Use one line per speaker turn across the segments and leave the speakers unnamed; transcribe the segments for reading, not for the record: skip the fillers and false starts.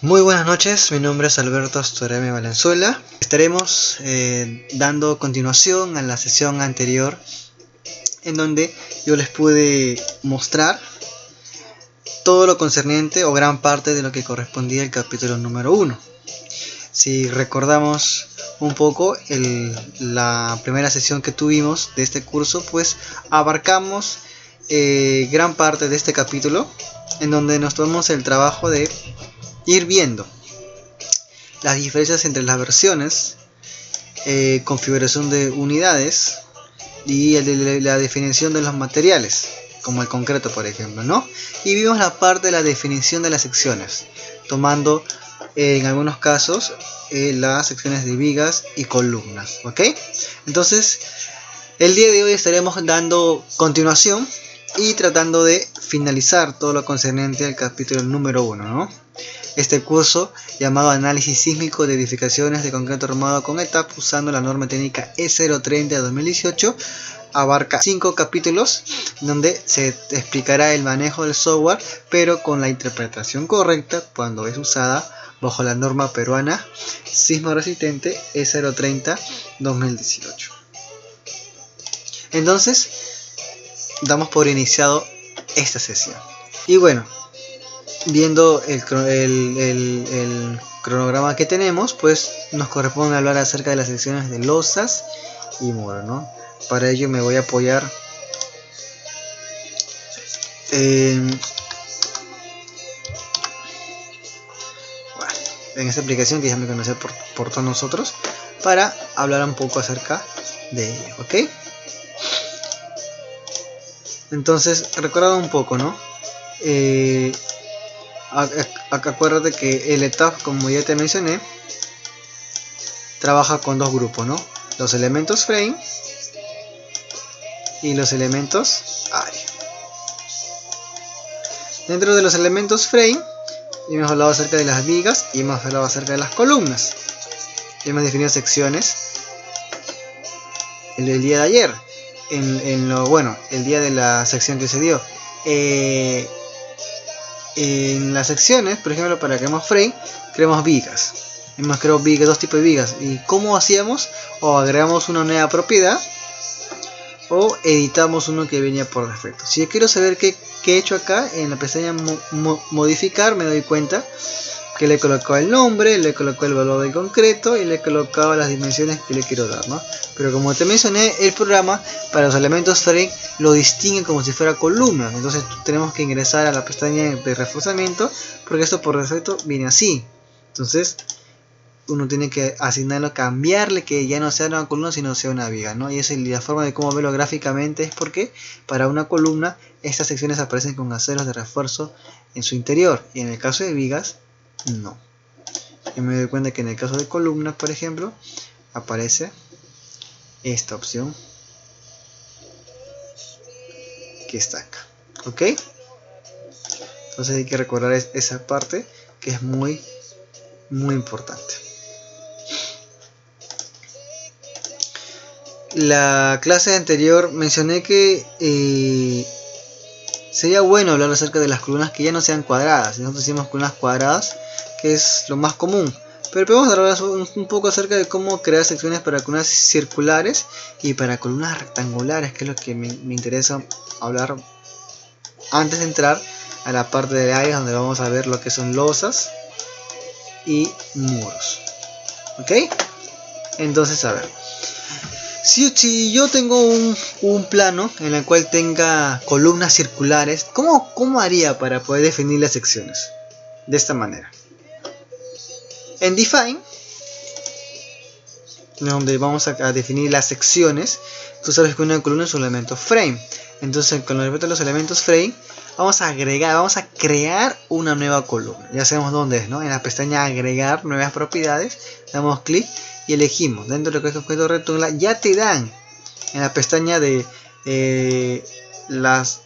Muy buenas noches, mi nombre es Alberto Astorame Valenzuela. Estaremos dando continuación a la sesión anterior en donde yo les pude mostrar todo lo concerniente o gran parte de lo que correspondía al capítulo número 1. Si recordamos un poco la primera sesión que tuvimos de este curso, pues abarcamos gran parte de este capítulo en donde nos tomamos el trabajo de ir viendo las diferencias entre las versiones, configuración de unidades y la definición de los materiales, como el concreto por ejemplo, ¿no? Y vimos la parte de la definición de las secciones, tomando en algunos casos las secciones de vigas y columnas, ¿ok? Entonces, el día de hoy estaremos dando continuación y tratando de finalizar todo lo concerniente al capítulo número 1, ¿no? Este curso, llamado Análisis Sísmico de Edificaciones de Concreto Armado con ETAP usando la norma técnica E030-2018, abarca 5 capítulos donde se explicará el manejo del software, pero con la interpretación correcta cuando es usada bajo la norma peruana sismo resistente E030-2018. Entonces, damos por iniciado esta sesión. Y bueno, viendo el cronograma que tenemos, pues nos corresponde hablar acerca de las secciones de losas y muros, ¿no? Para ello me voy a apoyar en esta aplicación que ya me conoce por todos nosotros, para hablar un poco acerca de ello, ¿ok? Entonces, recordad un poco, ¿no? Acuérdate que el ETAP, como ya te mencioné, trabaja con dos grupos, ¿no? Los elementos frame y los elementos área. Dentro de los elementos frame hemos hablado acerca de las vigas y hemos hablado acerca de las columnas. Hemos definido secciones el día de ayer, el día de la sección que se dio. En las secciones, por ejemplo, para que creemos frame, creamos vigas. Hemos creado vigas, dos tipos de vigas. ¿Y cómo hacíamos? O agregamos una nueva propiedad o editamos uno que venía por defecto. Si yo quiero saber qué he hecho acá, en la pestaña modificar, me doy cuenta que le he colocado el nombre, le he colocado el valor del concreto y le he colocado las dimensiones que le quiero dar, ¿no? Pero como te mencioné, el programa para los elementos frame lo distingue como si fuera columnas. Entonces tenemos que ingresar a la pestaña de reforzamiento, porque esto por defecto viene así. Entonces uno tiene que asignarlo, cambiarle que ya no sea una columna sino sea una viga, ¿no? Y esa es la forma de cómo verlo gráficamente, es porque para una columna estas secciones aparecen con aceros de refuerzo en su interior, y en el caso de vigas no. Y me doy cuenta que en el caso de columnas, por ejemplo, aparece esta opción que está acá, ¿ok? Entonces hay que recordar esa parte que es muy importante. La clase anterior mencioné que sería bueno hablar acerca de las columnas que ya no sean cuadradas. Nosotros hicimos columnas cuadradas, que es lo más común, pero podemos hablar un poco acerca de cómo crear secciones para columnas circulares y para columnas rectangulares, que es lo que me interesa hablar antes de entrar a la parte de áreas donde vamos a ver lo que son losas y muros, ¿ok? Entonces, a ver, si yo tengo un plano en el cual tenga columnas circulares, ¿cómo haría para poder definir las secciones? De esta manera. En Define, donde vamos a definir las secciones, tú sabes que una columna es un elemento frame. Entonces, con respecto a los elementos frame, vamos a crear una nueva columna. Ya sabemos dónde es, ¿no? En la pestaña agregar nuevas propiedades, damos clic y elegimos. Dentro de lo que es objeto rectangular, ya te dan en la pestaña de los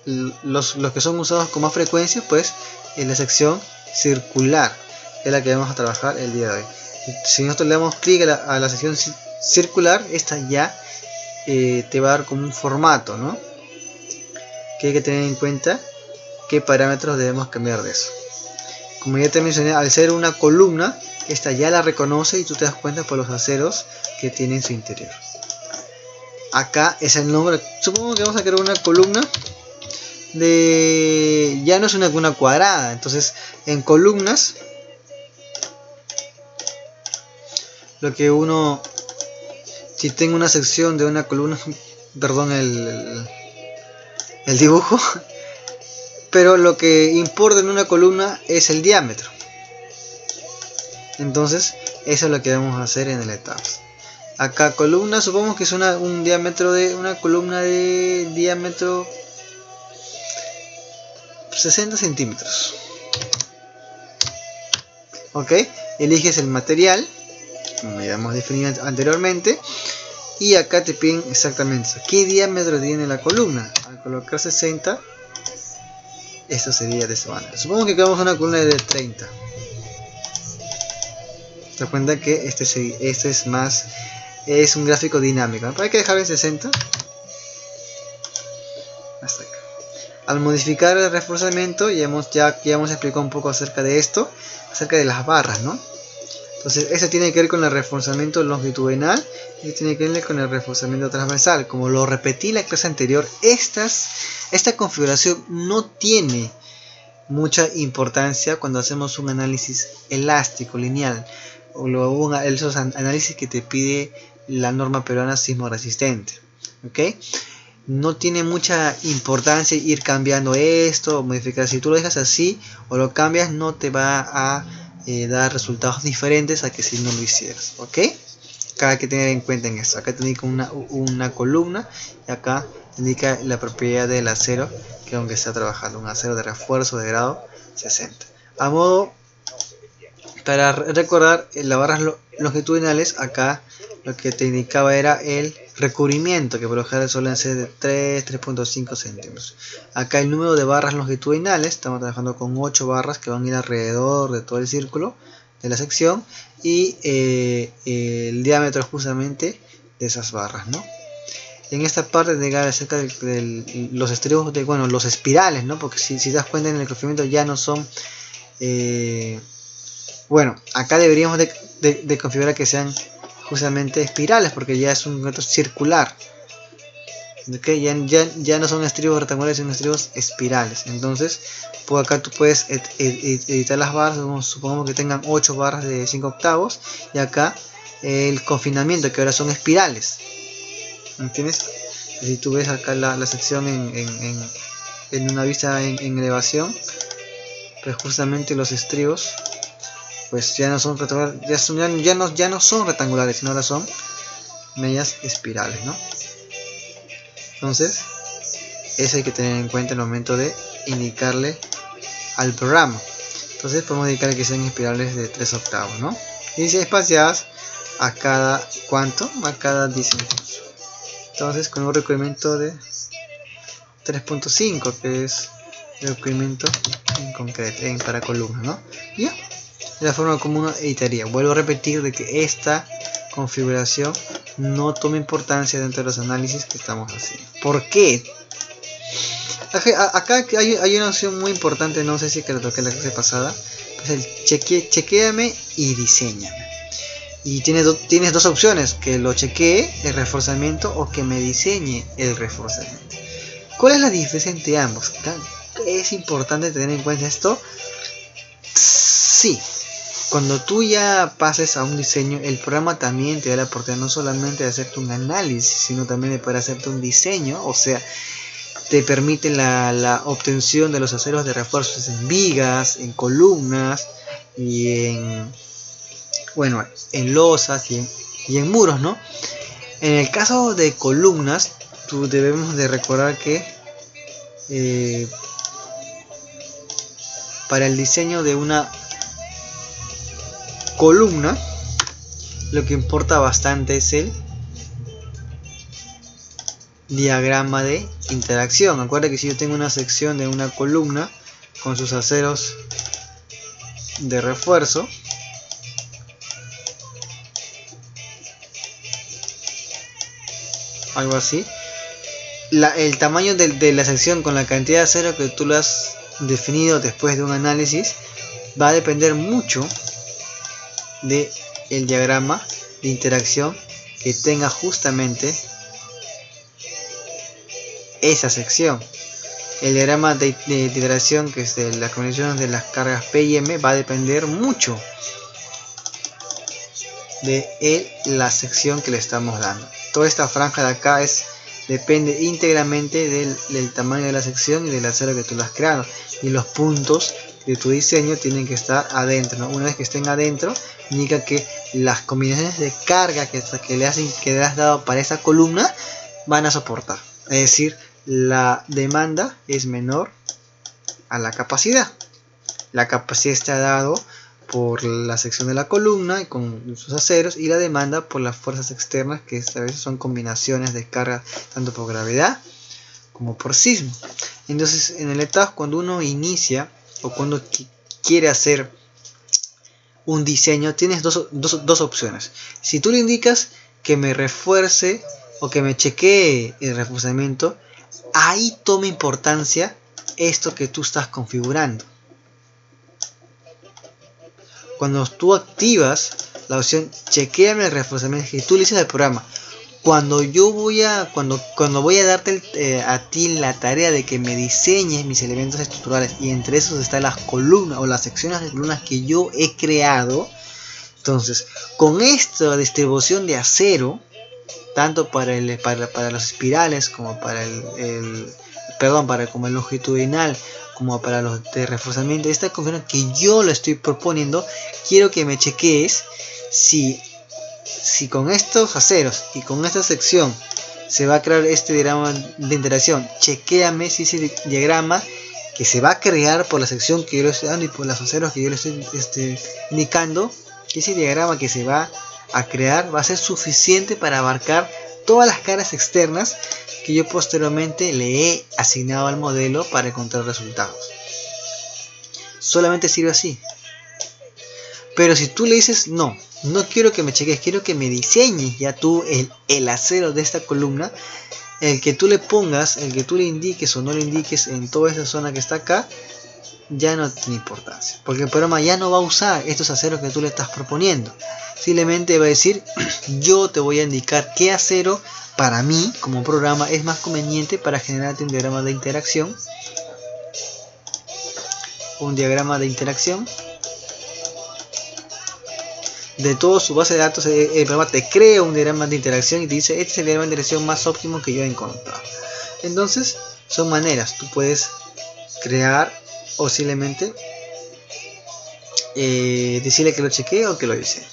que son usados con más frecuencia, pues en la sección circular es la que vamos a trabajar el día de hoy. Si nosotros le damos clic a la sección circular, esta ya te va a dar como un formato, ¿no? Que hay que tener en cuenta qué parámetros debemos cambiar de eso. como ya te mencioné, al ser una columna, esta ya la reconoce y tú te das cuenta por los aceros que tiene en su interior. Acá es el nombre. Supongo que vamos a crear una columna de... ya no es una cuadrada. Entonces en columnas, lo que uno... si tengo una sección de una columna, perdón el dibujo, pero lo que importa en una columna es el diámetro. Entonces eso es lo que vamos a hacer en el etapas. Acá columna, supongamos que es un diámetro de una columna de diámetro 60 centímetros. Ok, eliges el material como ya hemos definido anteriormente, y acá te piden exactamente eso. ¿Qué diámetro tiene la columna? Al colocar 60, esto sería de esta manera. Supongamos que queremos una columna de 30. Te das cuenta que este es un gráfico dinámico. Hay que dejar en 60 hasta acá. Al modificar el reforzamiento, ya hemos explicado un poco acerca de esto, acerca de las barras, ¿no? Entonces, eso tiene que ver con el reforzamiento longitudinal y tiene que ver con el reforzamiento transversal. Como lo repetí en la clase anterior, esta configuración no tiene mucha importancia cuando hacemos un análisis elástico, lineal, o esos análisis que te pide la norma peruana sismo resistente. ¿Ok? No tiene mucha importancia ir cambiando esto o modificar. Si tú lo dejas así o lo cambias, no te va a dar resultados diferentes a que si no lo hicieras. ¿Ok? Acá hay que tener en cuenta en esto. Acá te indica una columna y acá te indica la propiedad del acero que aunque está trabajando, un acero de refuerzo de grado 60. A modo para recordar las barras longitudinales, acá lo que te indicaba era el recubrimiento, que por lo general suelen ser de 3.5 centímetros. Acá el número de barras longitudinales, estamos trabajando con 8 barras que van a ir alrededor de todo el círculo de la sección, y el diámetro justamente de esas barras, ¿no? En esta parte de acerca de los estribos, los espirales, ¿no? Porque si te das cuenta, en el recubrimiento ya no son... acá deberíamos de configurar que sean justamente espirales, porque ya es un objeto circular. ¿Okay? Ya no son estribos rectangulares, son estribos espirales. Entonces, por acá tú puedes editar las barras. Supongamos que tengan 8 barras de 5 octavos. Y acá el confinamiento, que ahora son espirales. ¿Entiendes? Si tú ves acá la sección en una vista en elevación, pues justamente los estribos pues ya no son rectangulares, ya no son rectangulares, sino ahora son medias espirales, ¿no? Entonces, eso hay que tener en cuenta en el momento de indicarle al programa. Entonces podemos indicarle que sean espirales de 3 octavos, ¿no? Y si espaciadas a cada, ¿cuánto? A cada 10 centímetros. Entonces con un recubrimiento de 3.5, que es el recubrimiento en concreto, para columna, ¿no? Ya. De la forma como uno editaría. Vuelvo a repetir de que esta configuración no toma importancia dentro de los análisis que estamos haciendo. ¿Por qué? Acá hay una opción muy importante, no sé si que lo toqué en la clase pasada, pues el chequéame y diseñame. Y tienes dos opciones, que lo chequee el reforzamiento o que me diseñe el reforzamiento. ¿Cuál es la diferencia entre ambos? ¿Es importante tener en cuenta esto? Sí. Cuando tú ya pases a un diseño, el programa también te da la oportunidad no solamente de hacerte un análisis, sino también de poder hacerte un diseño. O sea, te permite la obtención de los aceros de refuerzos en vigas, en columnas y en losas y en muros, ¿no? En el caso de columnas, tú debemos de recordar que para el diseño de una columna, lo que importa bastante es el diagrama de interacción. Acuérdate que si yo tengo una sección de una columna con sus aceros de refuerzo, algo así, el tamaño de la sección con la cantidad de acero que tú lo has definido después de un análisis va a depender mucho de el diagrama de interacción que tenga justamente esa sección. El diagrama de iteración, que es de las combinaciones de las cargas P y M, va a depender mucho de la sección que le estamos dando. Toda esta franja de acá depende íntegramente del tamaño de la sección y del acero que tú le has creado, y los puntos de tu diseño tienen que estar adentro, ¿no? Una vez que estén adentro, indica que las combinaciones de carga que le has dado para esa columna van a soportar, es decir, la demanda es menor a la capacidad. La capacidad está dado por la sección de la columna y con sus aceros, y la demanda por las fuerzas externas, que a veces son combinaciones de carga tanto por gravedad como por sismo. Entonces, en el ETAG, cuando uno inicia o cuando quiere hacer un diseño, tienes dos opciones. Si tú le indicas que me refuerce o que me chequee el reforzamiento, ahí toma importancia esto que tú estás configurando. Cuando tú activas la opción chequeame el reforzamiento que tú le dices al programa, cuando voy a darte a ti la tarea de que me diseñes mis elementos estructurales, y entre esos están las columnas o las secciones de columnas que yo he creado, entonces con esta distribución de acero, tanto para los espirales como para como el longitudinal, como para los de reforzamiento, esta configuración que yo le estoy proponiendo, quiero que me chequees si con estos aceros y con esta sección se va a crear este diagrama de interacción. Chequéame si ese diagrama que se va a crear por la sección que yo le estoy dando y por los aceros que yo le estoy indicando, que ese diagrama que se va a crear va a ser suficiente para abarcar todas las caras externas que yo posteriormente le he asignado al modelo para encontrar resultados. Solamente sirve así. Pero si tú le dices no quiero que me cheques, quiero que me diseñes ya tú el acero de esta columna, el que tú le pongas, el que tú le indiques o no le indiques en toda esa zona que está acá, ya no tiene importancia, porque el programa ya no va a usar estos aceros que tú le estás proponiendo. Simplemente va a decir, yo te voy a indicar qué acero para mí como programa es más conveniente para generarte un diagrama de interacción. De toda su base de datos, el programa te crea un diagrama de interacción y te dice, este es el diagrama de interacción más óptimo que yo he encontrado. Entonces, son maneras, tú puedes crear o simplemente decirle que lo chequee o que lo diseñe.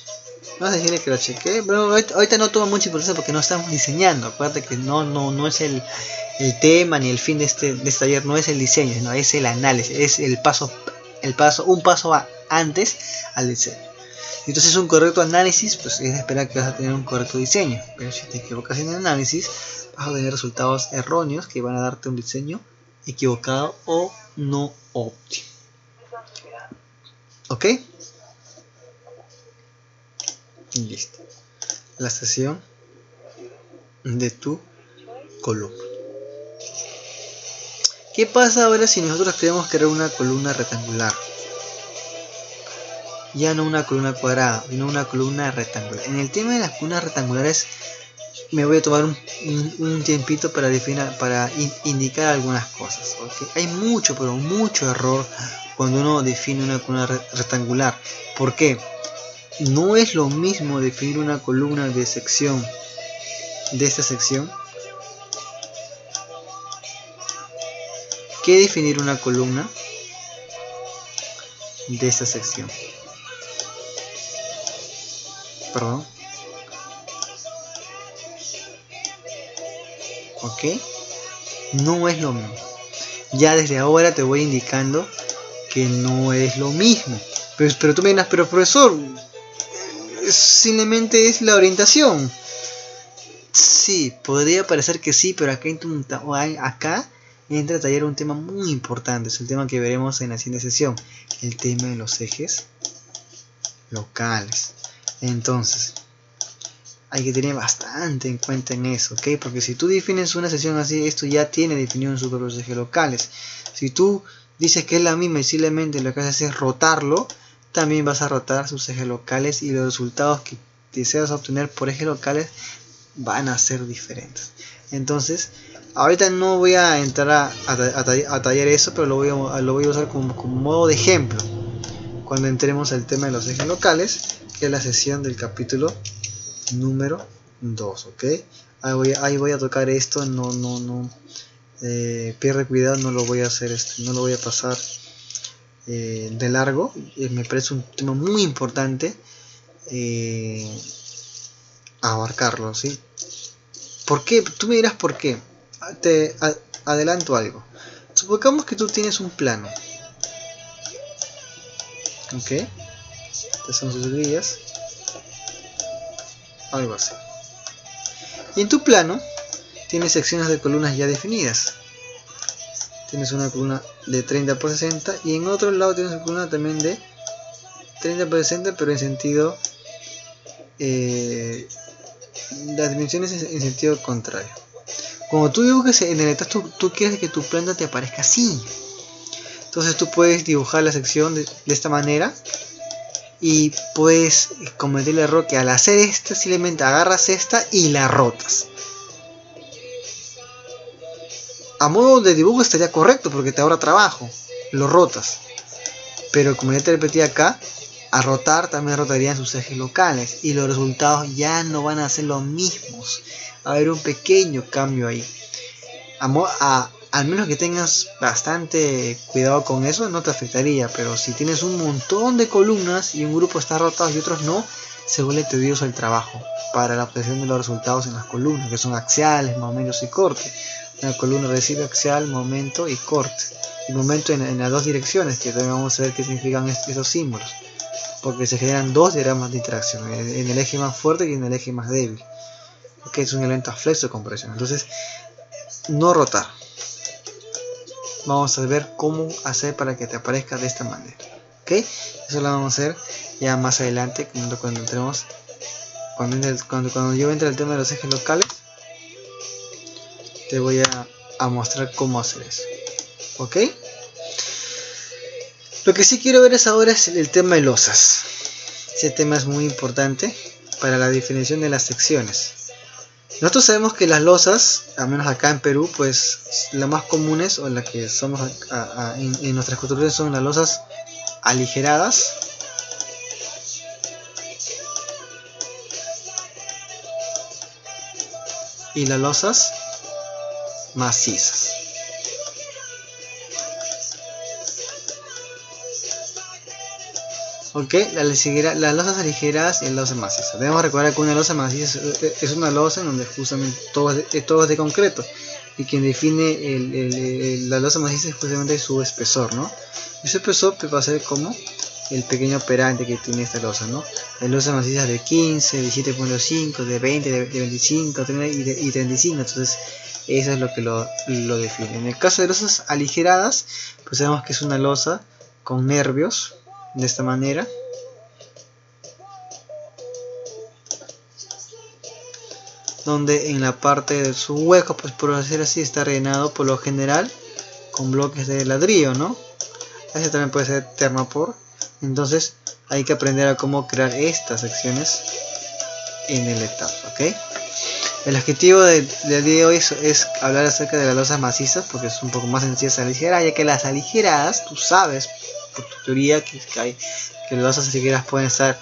Vamos a decirle que lo chequee, pero ahorita no toma mucha importancia porque no estamos diseñando. Acuérdate que no es el tema ni el fin de este taller, no es el diseño, no es el análisis, es un paso antes al diseño. Entonces un correcto análisis, pues es de esperar que vas a tener un correcto diseño. Pero si te equivocas en el análisis, vas a tener resultados erróneos que van a darte un diseño equivocado o no óptimo. ¿Ok? Listo. La sección de tu columna. ¿Qué pasa ahora si nosotros queremos crear una columna rectangular? Ya no una columna cuadrada, sino una columna rectangular. En el tema de las columnas rectangulares me voy a tomar un tiempito para indicar algunas cosas, ¿okay? Hay mucho, pero mucho error cuando uno define una columna rectangular. ¿Por qué? No es lo mismo definir una columna de sección de esta sección que definir una columna de esta sección. Perdón. ¿Ok? No es lo mismo. Ya desde ahora te voy indicando que no es lo mismo. Pero tú me dirás, pero profesor, simplemente es la orientación. Sí, podría parecer que sí, pero acá entra a tallar un tema muy importante. Es el tema que veremos en la siguiente sesión. El tema de los ejes locales. Entonces, hay que tener bastante en cuenta en eso, ¿ok? Porque si tú defines una sección así, esto ya tiene definido en sus propios ejes locales. Si tú dices que es la misma y simplemente lo que haces es rotarlo, también vas a rotar sus ejes locales y los resultados que deseas obtener por ejes locales van a ser diferentes. Entonces, ahorita no voy a entrar a tallar eso, pero lo voy a usar como modo de ejemplo cuando entremos al tema de los ejes locales, que es la sesión del capítulo número 2, ¿ok? Ahí voy a tocar esto, no pierde cuidado, no lo voy a hacer, no lo voy a pasar de largo. Me parece un tema muy importante abarcarlo, ¿sí? ¿Por qué? Tú me dirás por qué. Te adelanto algo. Supongamos que tú tienes un plano, ¿ok? Estas son sus guías, algo así. Y en tu plano tienes secciones de columnas ya definidas. Tienes una columna de 30 por 60 y en otro lado tienes una columna también de 30 por 60, pero en sentido las dimensiones en sentido contrario. Cuando tú dibujes en el estado, tú quieres que tu planta te aparezca así. Entonces tú puedes dibujar la sección de esta manera y puedes cometer el error que al hacer esto simplemente agarras esta y la rotas. A modo de dibujo estaría correcto porque te ahorra trabajo, lo rotas. Pero como ya te repetí acá, a rotar también rotarían sus ejes locales y los resultados ya no van a ser los mismos. Va a haber un pequeño cambio ahí. Al menos que tengas bastante cuidado con eso, no te afectaría. Pero si tienes un montón de columnas y un grupo está rotado y otros no, se vuelve tedioso el trabajo para la obtención de los resultados en las columnas, que son axiales, momentos y corte. Una columna recibe axial, momento y corte. Y momento en las dos direcciones, que también vamos a ver qué significan esos símbolos. Porque se generan dos diagramas de interacción, en el eje más fuerte y en el eje más débil. Que es un elemento flexo de compresión. Entonces, no rotar. Vamos a ver cómo hacer para que te aparezca de esta manera. ¿Ok? Eso lo vamos a hacer ya más adelante, cuando entremos. Cuando yo entre el tema de los ejes locales, te voy a mostrar cómo hacer eso. ¿Ok? Lo que sí quiero ver ahora es el tema de losas. Ese tema es muy importante para la definición de las secciones. Nosotros sabemos que las losas, al menos acá en Perú, pues las más comunes o las que somos en nuestras construcciones son las losas aligeradas y las losas macizas. Ok, las losas aligeradas y las losas macizas. Debemos recordar que una losa maciza es una losa en donde justamente todo es de concreto. Y quien define la losa maciza es justamente su espesor, ¿no? Y su espesor va a ser como el pequeño operante que tiene esta losa, ¿no? Hay losas macizas de 15, de 7.5, de 20, de 25 y 35. Entonces eso es lo que lo define. En el caso de losas aligeradas, pues sabemos que es una losa con nervios de esta manera, donde en la parte de su hueco, pues por decir así, está rellenado por lo general con bloques de ladrillo, ¿no? Ese también puede ser termopor. Entonces hay que aprender a cómo crear estas secciones en el etapa, ¿ok? El objetivo del día de hoy es hablar acerca de las losas macizas, porque es un poco más sencillo aligerar, ya que las aligeradas, tú sabes por tu teoría que las losas aligeradas pueden estar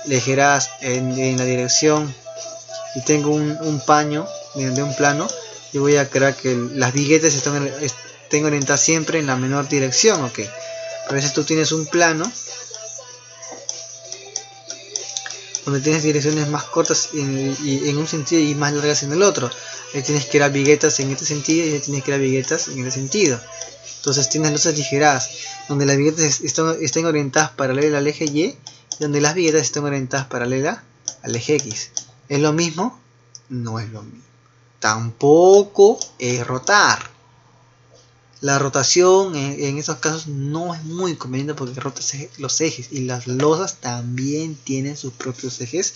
aligeradas en la dirección. Y tengo un paño de un plano y voy a crear que las viguetas estén orientadas siempre en la menor dirección, ¿ok? A veces tú tienes un plano donde tienes direcciones más cortas y en un sentido y más largas en el otro. Ahí tienes que crear viguetas en este sentido y ahí tienes que crear viguetas en este sentido. Entonces tienes losas aligeradas donde las viguetas estén orientadas paralela al eje Y y donde las viguetas estén orientadas paralela al eje X. ¿Es lo mismo? No es lo mismo. Tampoco es rotar. La rotación en estos casos no es muy conveniente porque rota los ejes y las losas también tienen sus propios ejes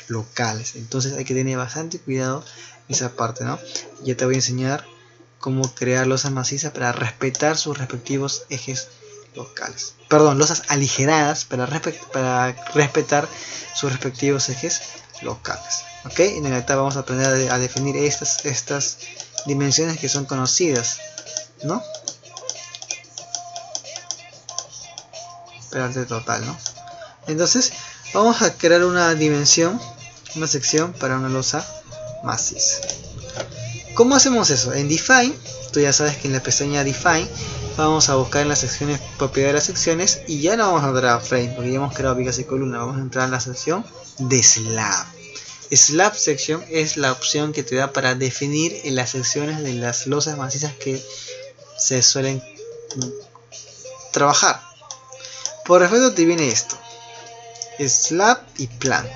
locales. Entonces hay que tener bastante cuidado esa parte, ¿no? Ya te voy a enseñar cómo crear losas macizas para respetar sus respectivos ejes locales. Perdón, losas aligeradas para respetar sus respectivos ejes locales. ¿Ok? En el acta vamos a aprender a definir estas dimensiones que son conocidas, ¿no? Espérate, total, ¿no? Entonces, vamos a crear una dimensión, una sección para una losa maciza. ¿Cómo hacemos eso? En Define, tú ya sabes que en la pestaña Define vamos a buscar en las secciones, propiedad de las secciones, y ya no vamos a entrar a Frame porque ya hemos creado vigas y columnas. Vamos a entrar en la sección de Slab. Slab Section es la opción que te da para definir en las secciones de las losas macizas que se suelen trabajar. Por defecto te viene esto: Slab y Plank.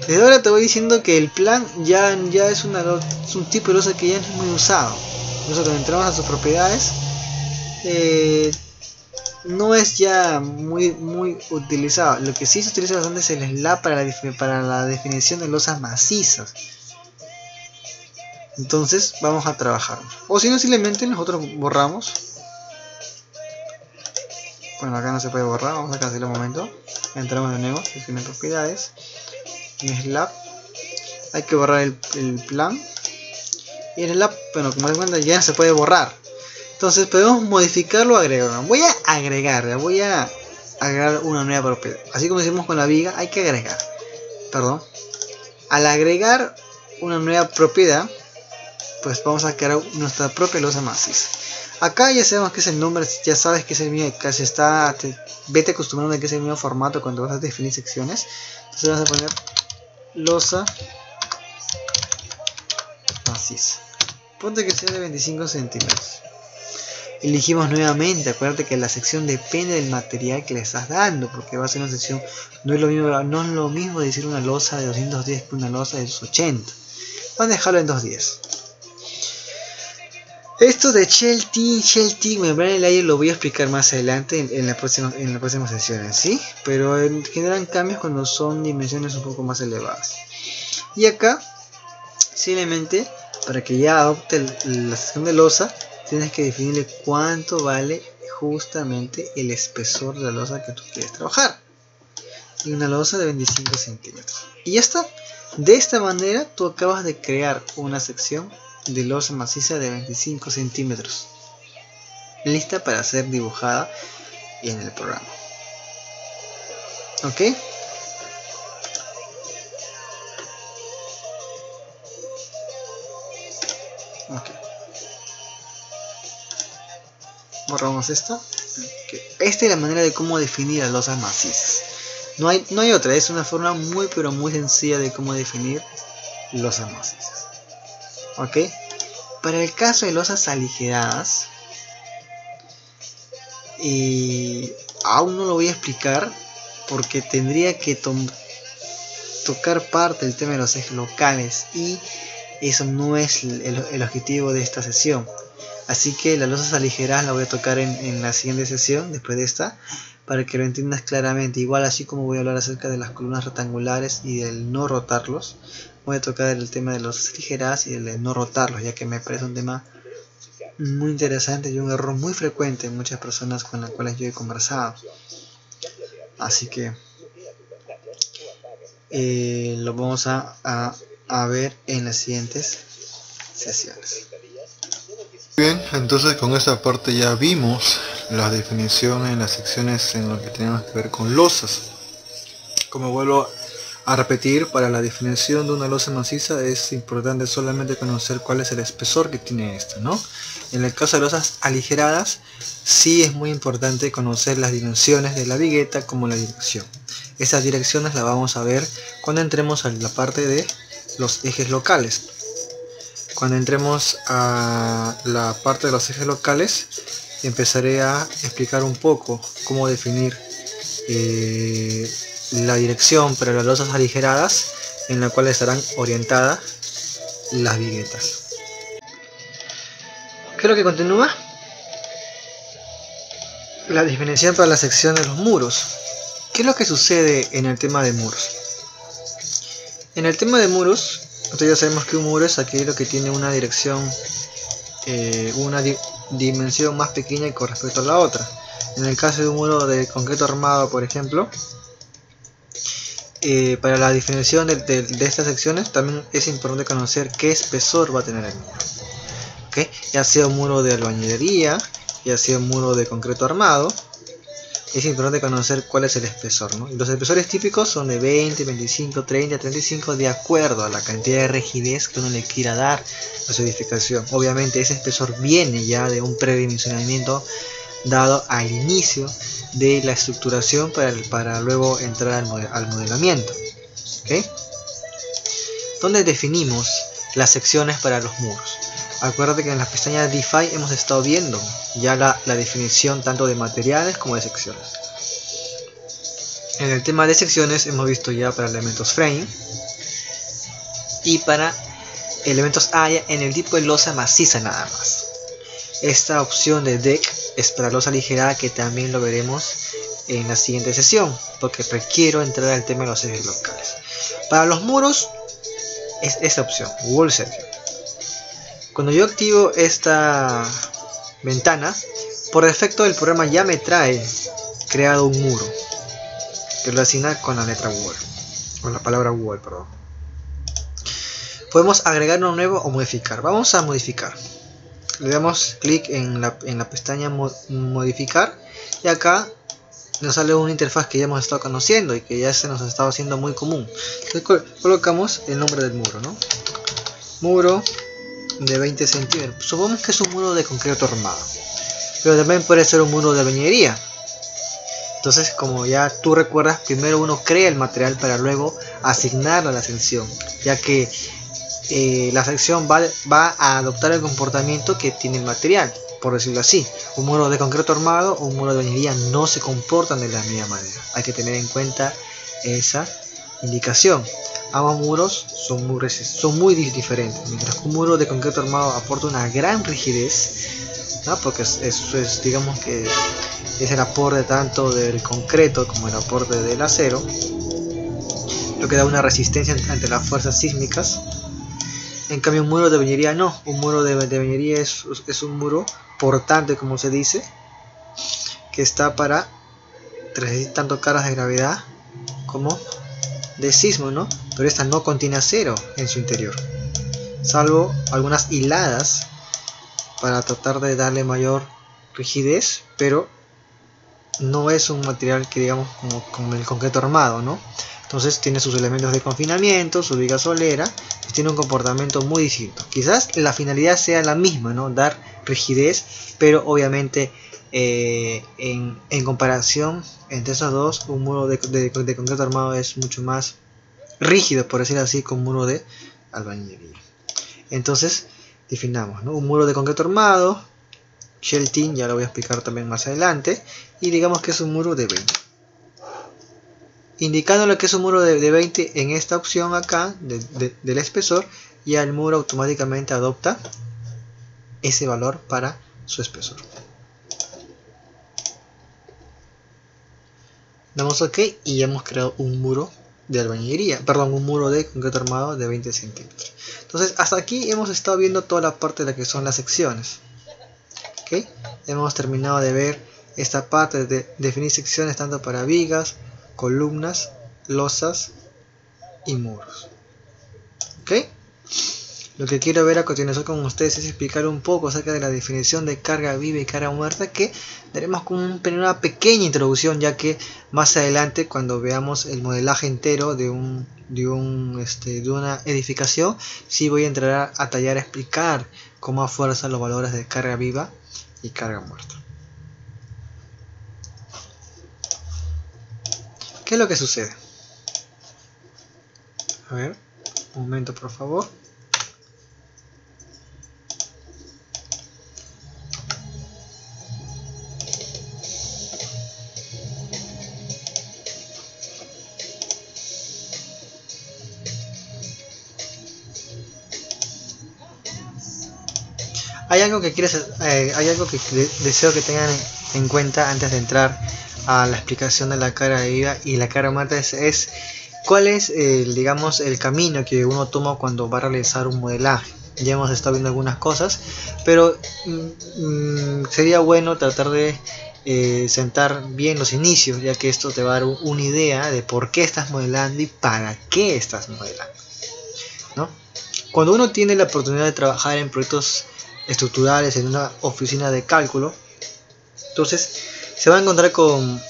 Desde ahora te voy diciendo que el Plank ya es un tipo de losa que ya no es muy usado. Incluso cuando entramos a sus propiedades, no es ya muy utilizado. Lo que sí se utiliza bastante es el slab para la definición de losas macizas. Entonces vamos a trabajar. O si no, simplemente nosotros borramos. Bueno, acá no se puede borrar, vamos a cancelar un momento. Entramos de nuevo, sección de propiedades. En slab hay que borrar el plan. Y el slab, bueno, como se cuenta, ya no se puede borrar. Entonces podemos modificarlo o agregarlo. Voy a agregar una nueva propiedad. Así como hicimos con la viga, hay que agregar. Perdón. Al agregar una nueva propiedad, pues vamos a crear nuestra propia losa maciza. Acá ya sabemos que es el nombre, ya sabes que es el mismo, casi está, vete acostumbrando a que es el mismo formato cuando vas a definir secciones. Entonces vamos a poner losa maciza. Ponte que sea de 25 centímetros. Elegimos nuevamente, acuérdate que la sección depende del material que le estás dando, porque va a ser una sección, no es lo mismo decir una losa de 210 que una losa de 280. Vamos a dejarlo en 210. Esto de Shell-Tick, membrana layer lo voy a explicar más adelante en la próxima sesión, ¿sí? Pero generan cambios cuando son dimensiones un poco más elevadas. Y acá, simplemente, para que ya adopte la sección de losa, tienes que definirle cuánto vale justamente el espesor de la losa que tú quieres trabajar. Y una losa de 25 centímetros. Y ya está. De esta manera tú acabas de crear una sección de losa maciza de 25 centímetros. Lista para ser dibujada en el programa. ¿Ok? Ok. Borramos esto. Okay. Esta es la manera de cómo definir las losas macizas. No hay otra, es una forma muy sencilla de cómo definir losas macizas. Ok. Para el caso de losas aligeradas, aún no lo voy a explicar porque tendría que tocar parte del tema de los ejes locales y eso no es el objetivo de esta sesión. Así que las losas aligeradas la voy a tocar en la siguiente sesión, después de esta, para que lo entiendas claramente. Igual así como voy a hablar acerca de las columnas rectangulares y del no rotarlos, voy a tocar el tema de losas aligeradas y el de no rotarlos, ya que me parece un tema muy interesante y un error muy frecuente en muchas personas con las cuales yo he conversado. Así que lo vamos a ver en las siguientes sesiones.
Bien, entonces con esta parte ya vimos la definición en las secciones en lo que tenemos que ver con losas. Como vuelvo a repetir, para la definición de una losa maciza es importante solamente conocer cuál es el espesor que tiene esta, ¿no? En el caso de losas aligeradas, sí es muy importante conocer las dimensiones de la vigueta como la dirección. Esas direcciones las vamos a ver cuando entremos a la parte de los ejes locales. Cuando entremos a la parte de los ejes locales, empezaré a explicar un poco cómo definir la dirección para las losas aligeradas en la cual estarán orientadas las viguetas.
¿Qué es lo que continúa? La definición para la sección de los muros. ¿Qué es lo que sucede en el tema de muros? En el tema de muros, nosotros ya sabemos que un muro es aquello que tiene una dirección una dimensión más pequeña con respecto a la otra. En el caso de un muro de concreto armado, por ejemplo, para la definición de estas secciones también es importante conocer qué espesor va a tener el muro. ¿Okay? Ya sea un muro de albañilería, ya sea un muro de concreto armado, es importante conocer cuál es el espesor, ¿no? Y los espesores típicos son de 20, 25, 30, 35 de acuerdo a la cantidad de rigidez que uno le quiera dar a su edificación. Obviamente ese espesor viene ya de un predimensionamiento dado al inicio de la estructuración para luego entrar al modelamiento. ¿Okay? ¿Dónde definimos las secciones para los muros? Acuérdate que en la pestaña Define hemos estado viendo ya la definición tanto de materiales como de secciones. En el tema de secciones hemos visto ya para elementos frame y para elementos area en el tipo de losa maciza nada más. Esta opción de deck es para losa ligera, que también lo veremos en la siguiente sesión, porque requiero entrar al tema de los ejes locales. Para los muros es esta opción, Wall Section. Cuando yo activo esta ventana, por defecto el programa ya me trae creado un muro que lo asigna con la letra wall, con la palabra wall, perdón. Podemos agregar uno nuevo o modificar. Vamos a modificar. Le damos clic en la pestaña modificar y acá nos sale una interfaz que ya hemos estado conociendo y que ya se nos ha estado haciendo muy común. Entonces colocamos el nombre del muro, ¿no? Muro de 20 centímetros. Supongamos que es un muro de concreto armado, pero también puede ser un muro de albañilería. Entonces, como ya tú recuerdas, primero uno crea el material para luego asignarlo a la sección, ya que la sección va a adoptar el comportamiento que tiene el material, por decirlo así. Un muro de concreto armado o un muro de albañilería no se comportan de la misma manera. Hay que tener en cuenta esa indicación. Ambos muros son muy diferentes. Mientras que un muro de concreto armado aporta una gran rigidez, ¿no? Porque eso es, digamos que es el aporte tanto del concreto como el aporte del acero, lo que da una resistencia ante las fuerzas sísmicas. En cambio un muro de albañilería no. Un muro de albañilería es un muro portante, como se dice, que está para resistir tanto cargas de gravedad como de sismo, ¿no? Pero esta no contiene acero en su interior, salvo algunas hiladas para tratar de darle mayor rigidez, pero no es un material que digamos como el concreto armado, ¿no? Entonces tiene sus elementos de confinamiento, su viga solera, y tiene un comportamiento muy distinto. Quizás la finalidad sea la misma, ¿no? Dar rigidez, pero obviamente en comparación entre esos dos, un muro de concreto armado es mucho más rígido, por decir así, que un muro de albañilería. Entonces definamos, ¿no? Un muro de concreto armado, Shelting, ya lo voy a explicar también más adelante, y digamos que es un muro de 20. Indicando lo que es un muro de 20 en esta opción acá del espesor, ya el muro automáticamente adopta ese valor para su espesor. Damos OK y ya hemos creado un muro de albañilería, perdón, un muro de concreto armado de 20 centímetros. Entonces hasta aquí hemos estado viendo toda la parte de la que son las secciones. ¿Okay? Hemos terminado de ver esta parte de definir secciones tanto para vigas, columnas, losas y muros. ¿Ok? Lo que quiero ver a continuación con ustedes es explicar un poco acerca de la definición de carga viva y carga muerta, que daremos con una pequeña introducción, ya que más adelante cuando veamos el modelaje entero de una edificación, sí voy a entrar a tallar a explicar cómo a fuerza los valores de carga viva y carga muerta. ¿Qué es lo que sucede? A ver, un momento por favor. Hay algo que deseo que tengan en cuenta antes de entrar a la explicación de la carga viva y la carga muerta, es cuál es digamos el camino que uno toma cuando va a realizar un modelaje. ya hemos estado viendo algunas cosas, pero sería bueno tratar de sentar bien los inicios, ya que esto te va a dar una idea de por qué estás modelando y para qué estás modelando, ¿no? Cuando uno tiene la oportunidad de trabajar en proyectos estructurales en una oficina de cálculo, entonces se va a encontrar con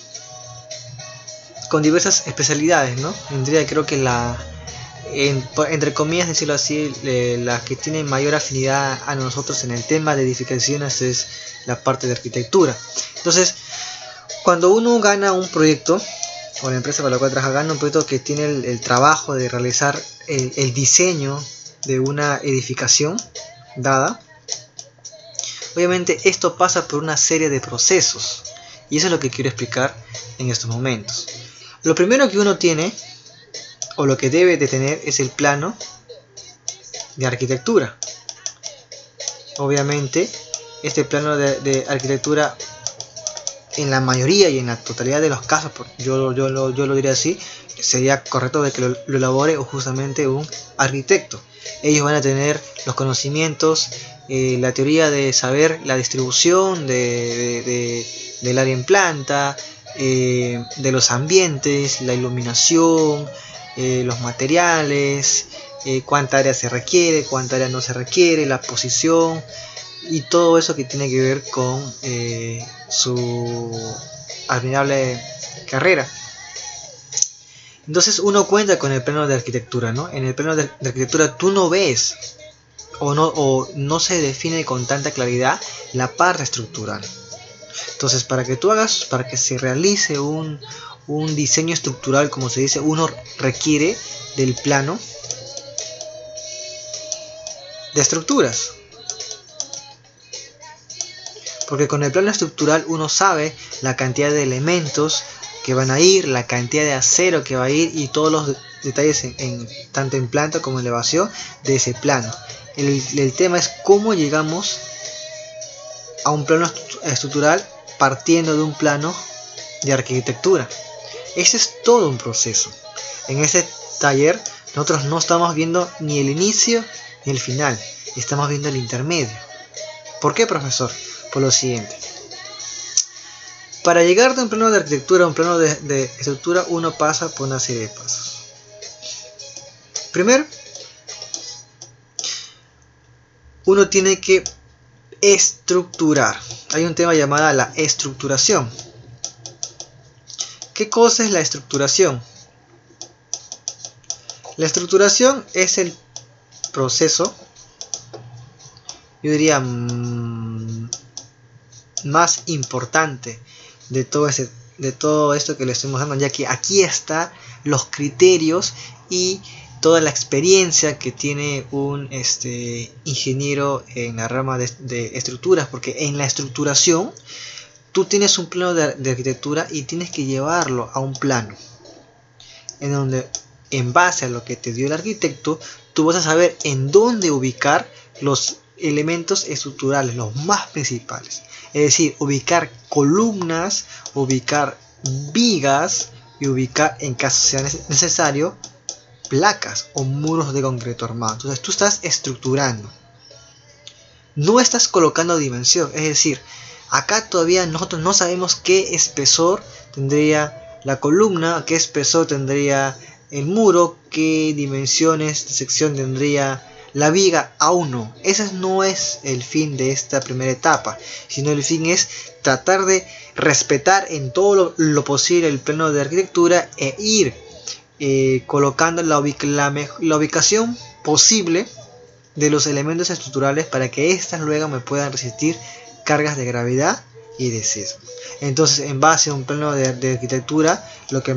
diversas especialidades, ¿no? Creo que entre comillas decirlo así, la que tiene mayor afinidad a nosotros en el tema de edificaciones es la parte de arquitectura. Entonces, cuando uno gana un proyecto, o la empresa para la cual trabaja gana un proyecto que tiene el trabajo de realizar el diseño de una edificación dada, obviamente esto pasa por una serie de procesos, y eso es lo que quiero explicar en estos momentos. Lo primero que uno tiene, o lo que debe de tener, es el plano de arquitectura. Obviamente este plano de arquitectura, en la mayoría y en la totalidad de los casos, yo lo diría así, sería correcto de que lo elabore justamente un arquitecto. Ellos van a tener los conocimientos, la teoría de saber la distribución del área en planta, de los ambientes, la iluminación, los materiales, cuánta área se requiere, cuánta área no se requiere, la posición y todo eso que tiene que ver con su admirable carrera. Entonces uno cuenta con el plano de arquitectura, ¿no? En el plano de arquitectura tú no ves o no se define con tanta claridad la parte estructural. Entonces para que se realice un diseño estructural, como se dice, uno requiere del plano de estructuras. Porque con el plano estructural uno sabe la cantidad de elementos que van a ir, la cantidad de acero que va a ir y todos los detalles tanto en planta como en elevación de ese plano. El tema es cómo llegamos a un plano estructural partiendo de un plano de arquitectura. Ese es todo un proceso. En este taller nosotros no estamos viendo ni el inicio ni el final, estamos viendo el intermedio. ¿Por qué, profesor? Por lo siguiente: para llegar de un plano de arquitectura a un plano de estructura, uno pasa por una serie de pasos. Primero, uno tiene que estructurar. Hay un tema llamado la estructuración. ¿Qué cosa es la estructuración? La estructuración es el proceso, yo diría, más importante de todo esto que le estoy mostrando, ya que aquí están los criterios y toda la experiencia que tiene un ingeniero en la rama de estructuras, porque en la estructuración tú tienes un plano de arquitectura y tienes que llevarlo a un plano en donde, en base a lo que te dio el arquitecto, tú vas a saber en dónde ubicar los elementos estructurales, los más principales. Es decir, ubicar columnas, ubicar vigas y ubicar, en caso sea necesario, placas o muros de concreto armado. Entonces tú estás estructurando, no estás colocando dimensión. Es decir, acá todavía nosotros no sabemos qué espesor tendría la columna, qué espesor tendría el muro, qué dimensiones de sección tendría la viga. Aún no. Ese no es el fin de esta primera etapa, sino el fin es tratar de respetar en todo lo posible el plano de arquitectura e ir colocando la ubicación posible de los elementos estructurales para que éstas luego me puedan resistir cargas de gravedad y de sismo. Entonces, en base a un plano de arquitectura, lo que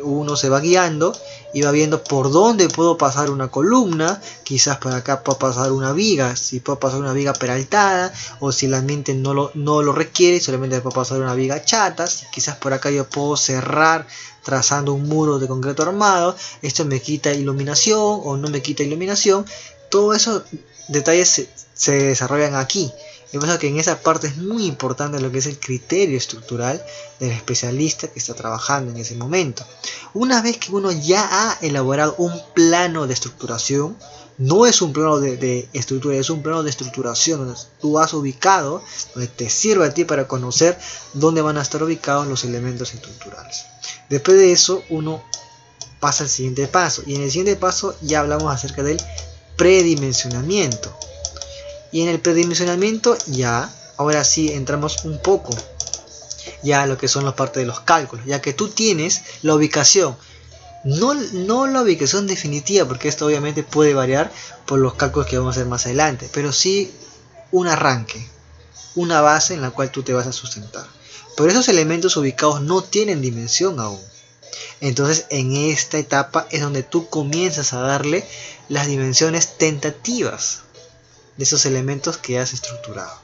uno se va guiando y va viendo por dónde puedo pasar una columna. Quizás por acá puedo pasar una viga, si puedo pasar una viga peraltada, o si el ambiente no lo requiere, solamente puedo pasar una viga chata. Quizás por acá yo puedo cerrar trazando un muro de concreto armado. Esto me quita iluminación o no me quita iluminación. Todos esos detalles se desarrollan aquí. Yo pienso que en esa parte es muy importante lo que es el criterio estructural del especialista que está trabajando en ese momento. Una vez que uno ya ha elaborado un plano de estructuración, No es un plano de estructura, es un plano de estructuración, donde tú has ubicado, donde te sirve a ti para conocer dónde van a estar ubicados los elementos estructurales. Después de eso, uno pasa al siguiente paso, y en el siguiente paso ya hablamos acerca del predimensionamiento. Y en el predimensionamiento ya, ahora sí entramos un poco ya a lo que son las partes de los cálculos, ya que tú tienes la ubicación, no la ubicación definitiva, porque esto obviamente puede variar por los cálculos que vamos a hacer más adelante, pero sí un arranque, una base en la cual tú te vas a sustentar. Pero esos elementos ubicados no tienen dimensión aún. Entonces en esta etapa es donde tú comienzas a darle las dimensiones tentativas de esos elementos que has estructurado.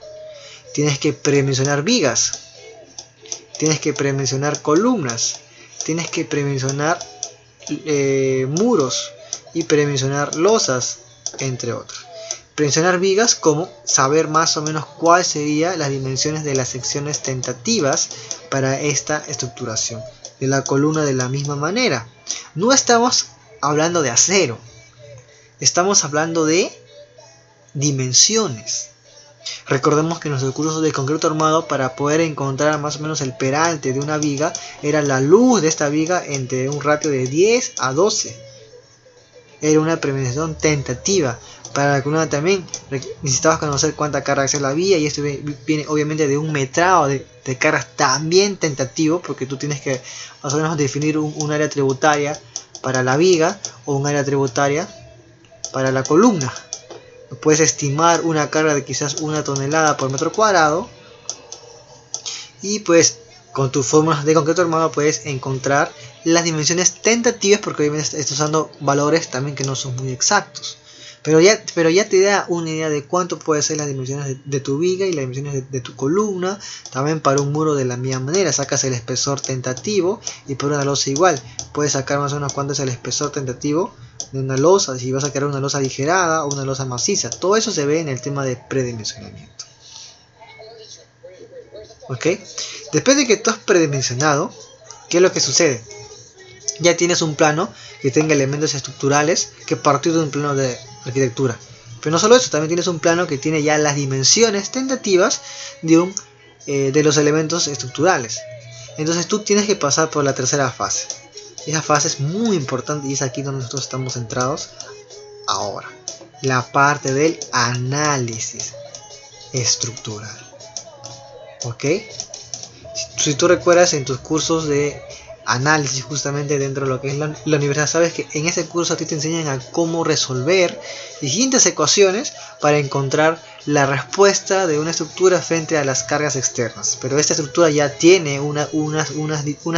Tienes que predimensionar vigas, tienes que predimensionar columnas, tienes que predimensionar muros y predimensionar losas, entre otros. Predimensionar vigas, como saber más o menos cuáles serían las dimensiones de las secciones tentativas para esta estructuración. De la columna de la misma manera. No estamos hablando de acero, estamos hablando de dimensiones. Recordemos que en nuestro curso de concreto armado, para poder encontrar más o menos el peralte de una viga, era la luz de esta viga entre un ratio de 10 a 12. Era una predimensión tentativa. Para la columna también necesitabas conocer cuánta carga hacía la vía, y esto viene obviamente de un metrado de cargas también tentativo, porque tú tienes que más o menos definir un área tributaria para la viga o un área tributaria para la columna. Puedes estimar una carga de quizás 1 tonelada por metro cuadrado, y pues con tus fórmulas de concreto armado puedes encontrar las dimensiones tentativas, porque obviamente estás usando valores también que no son muy exactos, pero ya te da una idea de cuánto pueden ser las dimensiones de tu viga y las dimensiones de tu columna. También para un muro de la misma manera sacas el espesor tentativo, y por una losa igual puedes sacar más o menos cuánto es el espesor tentativo de una losa, si vas a crear una losa aligerada o una losa maciza. Todo eso se ve en el tema de predimensionamiento. ¿Ok? Después de que tú has predimensionado, ¿qué es lo que sucede? Ya tienes un plano que tenga elementos estructurales que partir de un plano de arquitectura. Pero no solo eso, también tienes un plano que tiene ya las dimensiones tentativas de los elementos estructurales. Entonces tú tienes que pasar por la tercera fase. Esa fase es muy importante, y es aquí donde nosotros estamos centrados ahora. La parte del análisis estructural. ¿Ok? Si tú recuerdas en tus cursos de análisis, justamente dentro de lo que es la universidad, sabes que en ese curso a ti te enseñan a cómo resolver distintas ecuaciones para encontrar la respuesta de una estructura frente a las cargas externas. Pero esta estructura ya tiene unas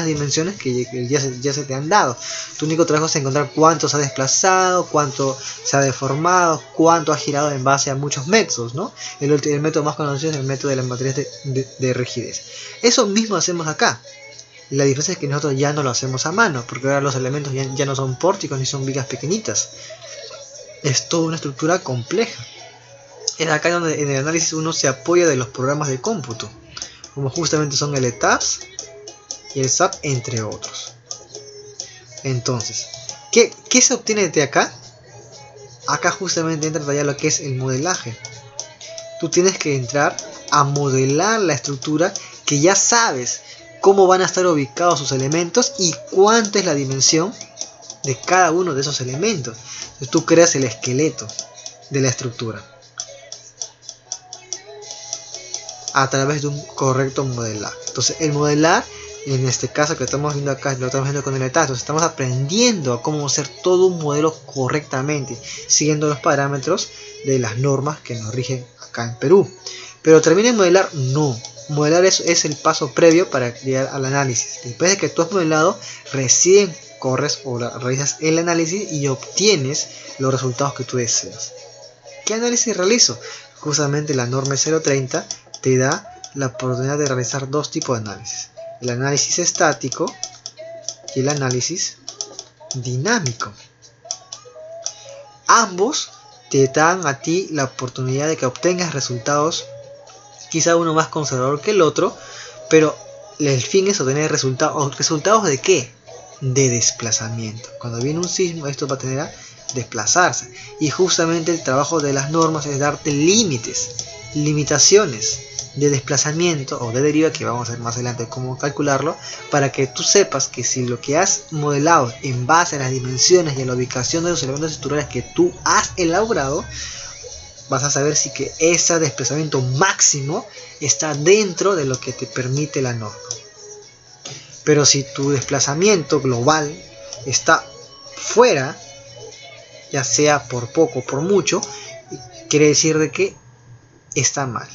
dimensiones que ya se te han dado. Tu único trabajo es encontrar cuánto se ha desplazado, cuánto se ha deformado, cuánto ha girado en base a muchos métodos, ¿no? El método más conocido es el método de las matrices de rigidez. Eso mismo hacemos acá. La diferencia es que nosotros ya no lo hacemos a mano, porque ahora los elementos ya no son pórticos ni son vigas pequeñitas. Es toda una estructura compleja. Es acá donde en el análisis uno se apoya de los programas de cómputo, como justamente son el ETABS y el SAP, entre otros. Entonces, ¿qué se obtiene de acá? Acá justamente entra ya lo que es el modelaje. Tú tienes que entrar a modelar la estructura, que ya sabes cómo van a estar ubicados sus elementos y cuánto es la dimensión de cada uno de esos elementos. Entonces tú creas el esqueleto de la estructura a través de un correcto modelaje. Entonces el modelar, en este caso que estamos viendo acá, lo estamos viendo con el ETABS, estamos aprendiendo a cómo hacer todo un modelo correctamente, siguiendo los parámetros de las normas que nos rigen acá en Perú. Pero termina en modelar, no. Modelar es el paso previo para llegar al análisis. Después de que tú has modelado, recién corres o realizas el análisis y obtienes los resultados que tú deseas. ¿Qué análisis realizo? Justamente la norma 030 te da la oportunidad de realizar dos tipos de análisis: el análisis estático y el análisis dinámico. Ambos te dan a ti la oportunidad de que obtengas resultados, quizá uno más conservador que el otro, pero el fin es obtener resultados. ¿Resultados de qué? De desplazamiento. Cuando viene un sismo, esto va a tener desplazarse. Y justamente el trabajo de las normas es darte límites, limitaciones de desplazamiento o de deriva, que vamos a ver más adelante cómo calcularlo, para que tú sepas que si lo que has modelado en base a las dimensiones y a la ubicación de los elementos estructurales que tú has elaborado, vas a saber si que ese desplazamiento máximo está dentro de lo que te permite la norma. Pero si tu desplazamiento global está fuera, ya sea por poco o por mucho, quiere decir de que está mal.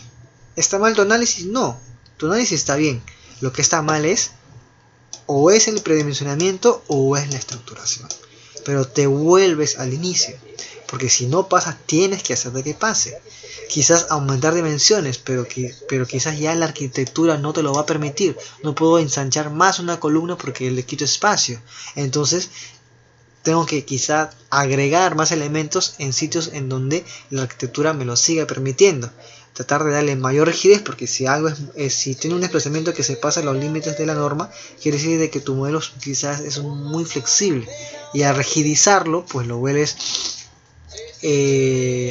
¿Está mal tu análisis? No, tu análisis está bien. Lo que está mal es o es el predimensionamiento o es la estructuración. Pero te vuelves al inicio, porque si no pasa, tienes que hacer de que pase. Quizás aumentar dimensiones, pero quizás ya la arquitectura no te lo va a permitir. No puedo ensanchar más una columna porque le quito espacio. Entonces tengo que quizás agregar más elementos en sitios en donde la arquitectura me lo siga permitiendo. Tratar de darle mayor rigidez, porque si algo si tiene un desplazamiento que se pasa los límites de la norma, quiere decir de que tu modelo quizás es muy flexible, y al rigidizarlo pues lo vuelves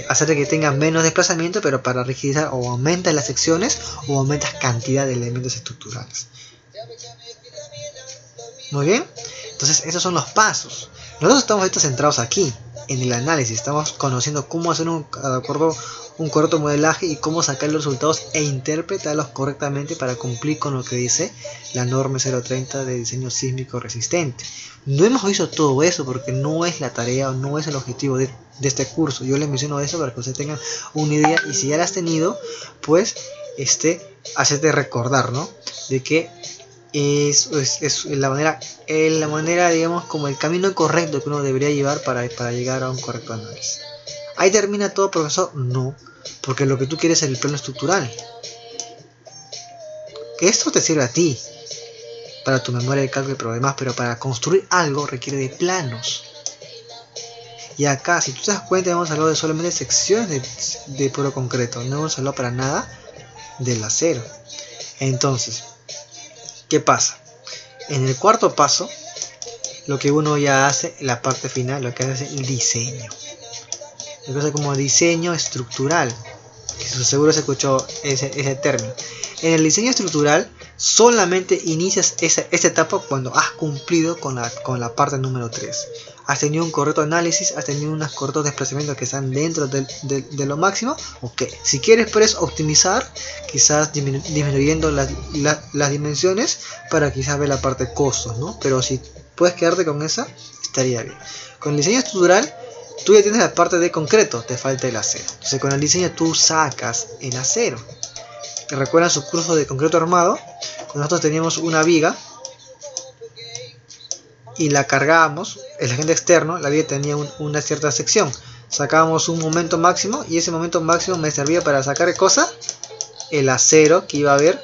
hacer de que tenga menos desplazamiento, pero para rigidizar o aumentas las secciones o aumentas cantidad de elementos estructurales. Muy bien, entonces esos son los pasos. Nosotros estamos ahorita centrados aquí en el análisis, estamos conociendo cómo hacer un correcto modelaje y cómo sacar los resultados e interpretarlos correctamente para cumplir con lo que dice la norma 030 de diseño sísmico resistente. No hemos visto todo eso porque no es la tarea o no es el objetivo de este curso. Yo les menciono eso para que ustedes tengan una idea, y si ya la has tenido, pues hacerte recordar, ¿no? De que es la manera, digamos, como el camino correcto que uno debería llevar para llegar a un correcto análisis. ¿Ahí termina todo, profesor? No, porque lo que tú quieres es el plano estructural. Que esto te sirve a ti, para tu memoria de cálculo y problemas, pero para construir algo requiere de planos. Y acá, si tú te das cuenta, hemos hablado de solamente secciones de puro concreto, no hemos hablado para nada del acero. Entonces, ¿qué pasa? En el cuarto paso, lo que uno ya hace, la parte final, lo que hace es el diseño. Lo que hace como diseño estructural, que seguro se escuchó ese término. En el diseño estructural solamente inicias esa etapa cuando has cumplido con la parte número 3. Has tenido un correcto análisis, has tenido unos correctos desplazamientos que están dentro de lo máximo. Ok, si quieres pues optimizar, quizás disminuyendo las dimensiones para quizás ver la parte de costos, ¿no? Pero si puedes quedarte con esa, estaría bien. Con el diseño estructural, tú ya tienes la parte de concreto, te falta el acero. Entonces con el diseño tú sacas el acero. ¿Recuerdan su curso de concreto armado? Cuando nosotros teníamos una viga y la cargábamos, el agente externo, la viga tenía una cierta sección. Sacábamos un momento máximo y ese momento máximo me servía para sacar ¿qué cosa? El acero que iba a haber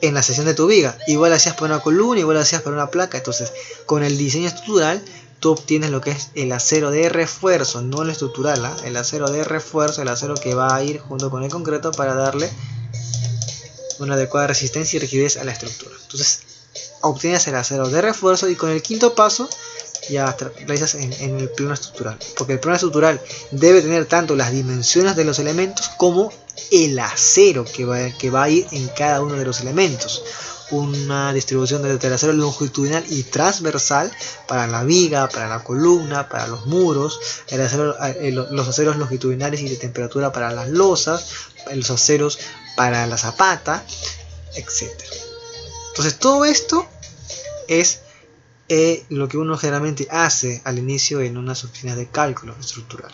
en la sección de tu viga. Igual hacías para una columna, igual hacías para una placa. Entonces, con el diseño estructural, tú obtienes lo que es el acero de refuerzo, no el estructural, ¿eh? El acero de refuerzo, el acero que va a ir junto con el concreto para darle una adecuada resistencia y rigidez a la estructura. Entonces, obtienes el acero de refuerzo, y con el quinto paso ya realizas en el plano estructural, porque el plano estructural debe tener tanto las dimensiones de los elementos como el acero que va a ir en cada uno de los elementos. Una distribución del acero longitudinal y transversal para la viga, para la columna, para los muros, los aceros longitudinales y de temperatura para las losas, los aceros para la zapata, etc. Entonces todo esto es lo que uno generalmente hace al inicio en unas oficinas de cálculo estructural.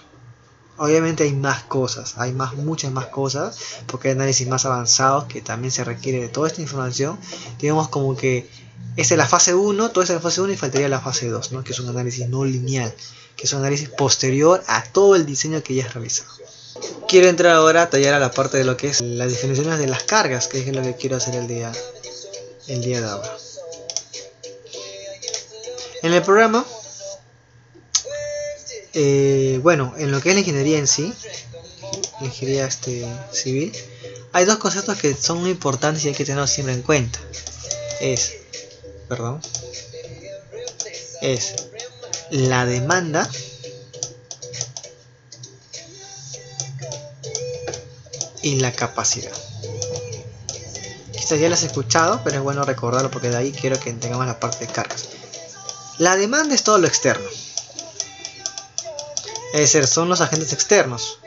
Obviamente hay más cosas, muchas más cosas, porque hay análisis más avanzados que también se requiere de toda esta información. Digamos como que esta es la fase 1, toda esta es la fase 1 y faltaría la fase 2, ¿no? Que es un análisis no lineal, que es un análisis posterior a todo el diseño que ya has realizado. Quiero entrar ahora a tallar a la parte de lo que es las definiciones de las cargas, que es lo que quiero hacer el día de ahora. En el programa, bueno, en lo que es la ingeniería en sí, la ingeniería civil, hay dos conceptos que son muy importantes y hay que tenerlos siempre en cuenta. Es la demanda y la capacidad. Quizás ya las he escuchado, pero es bueno recordarlo porque de ahí quiero que tengamos la parte de cargas. La demanda es todo lo externo, es decir, son los agentes externos.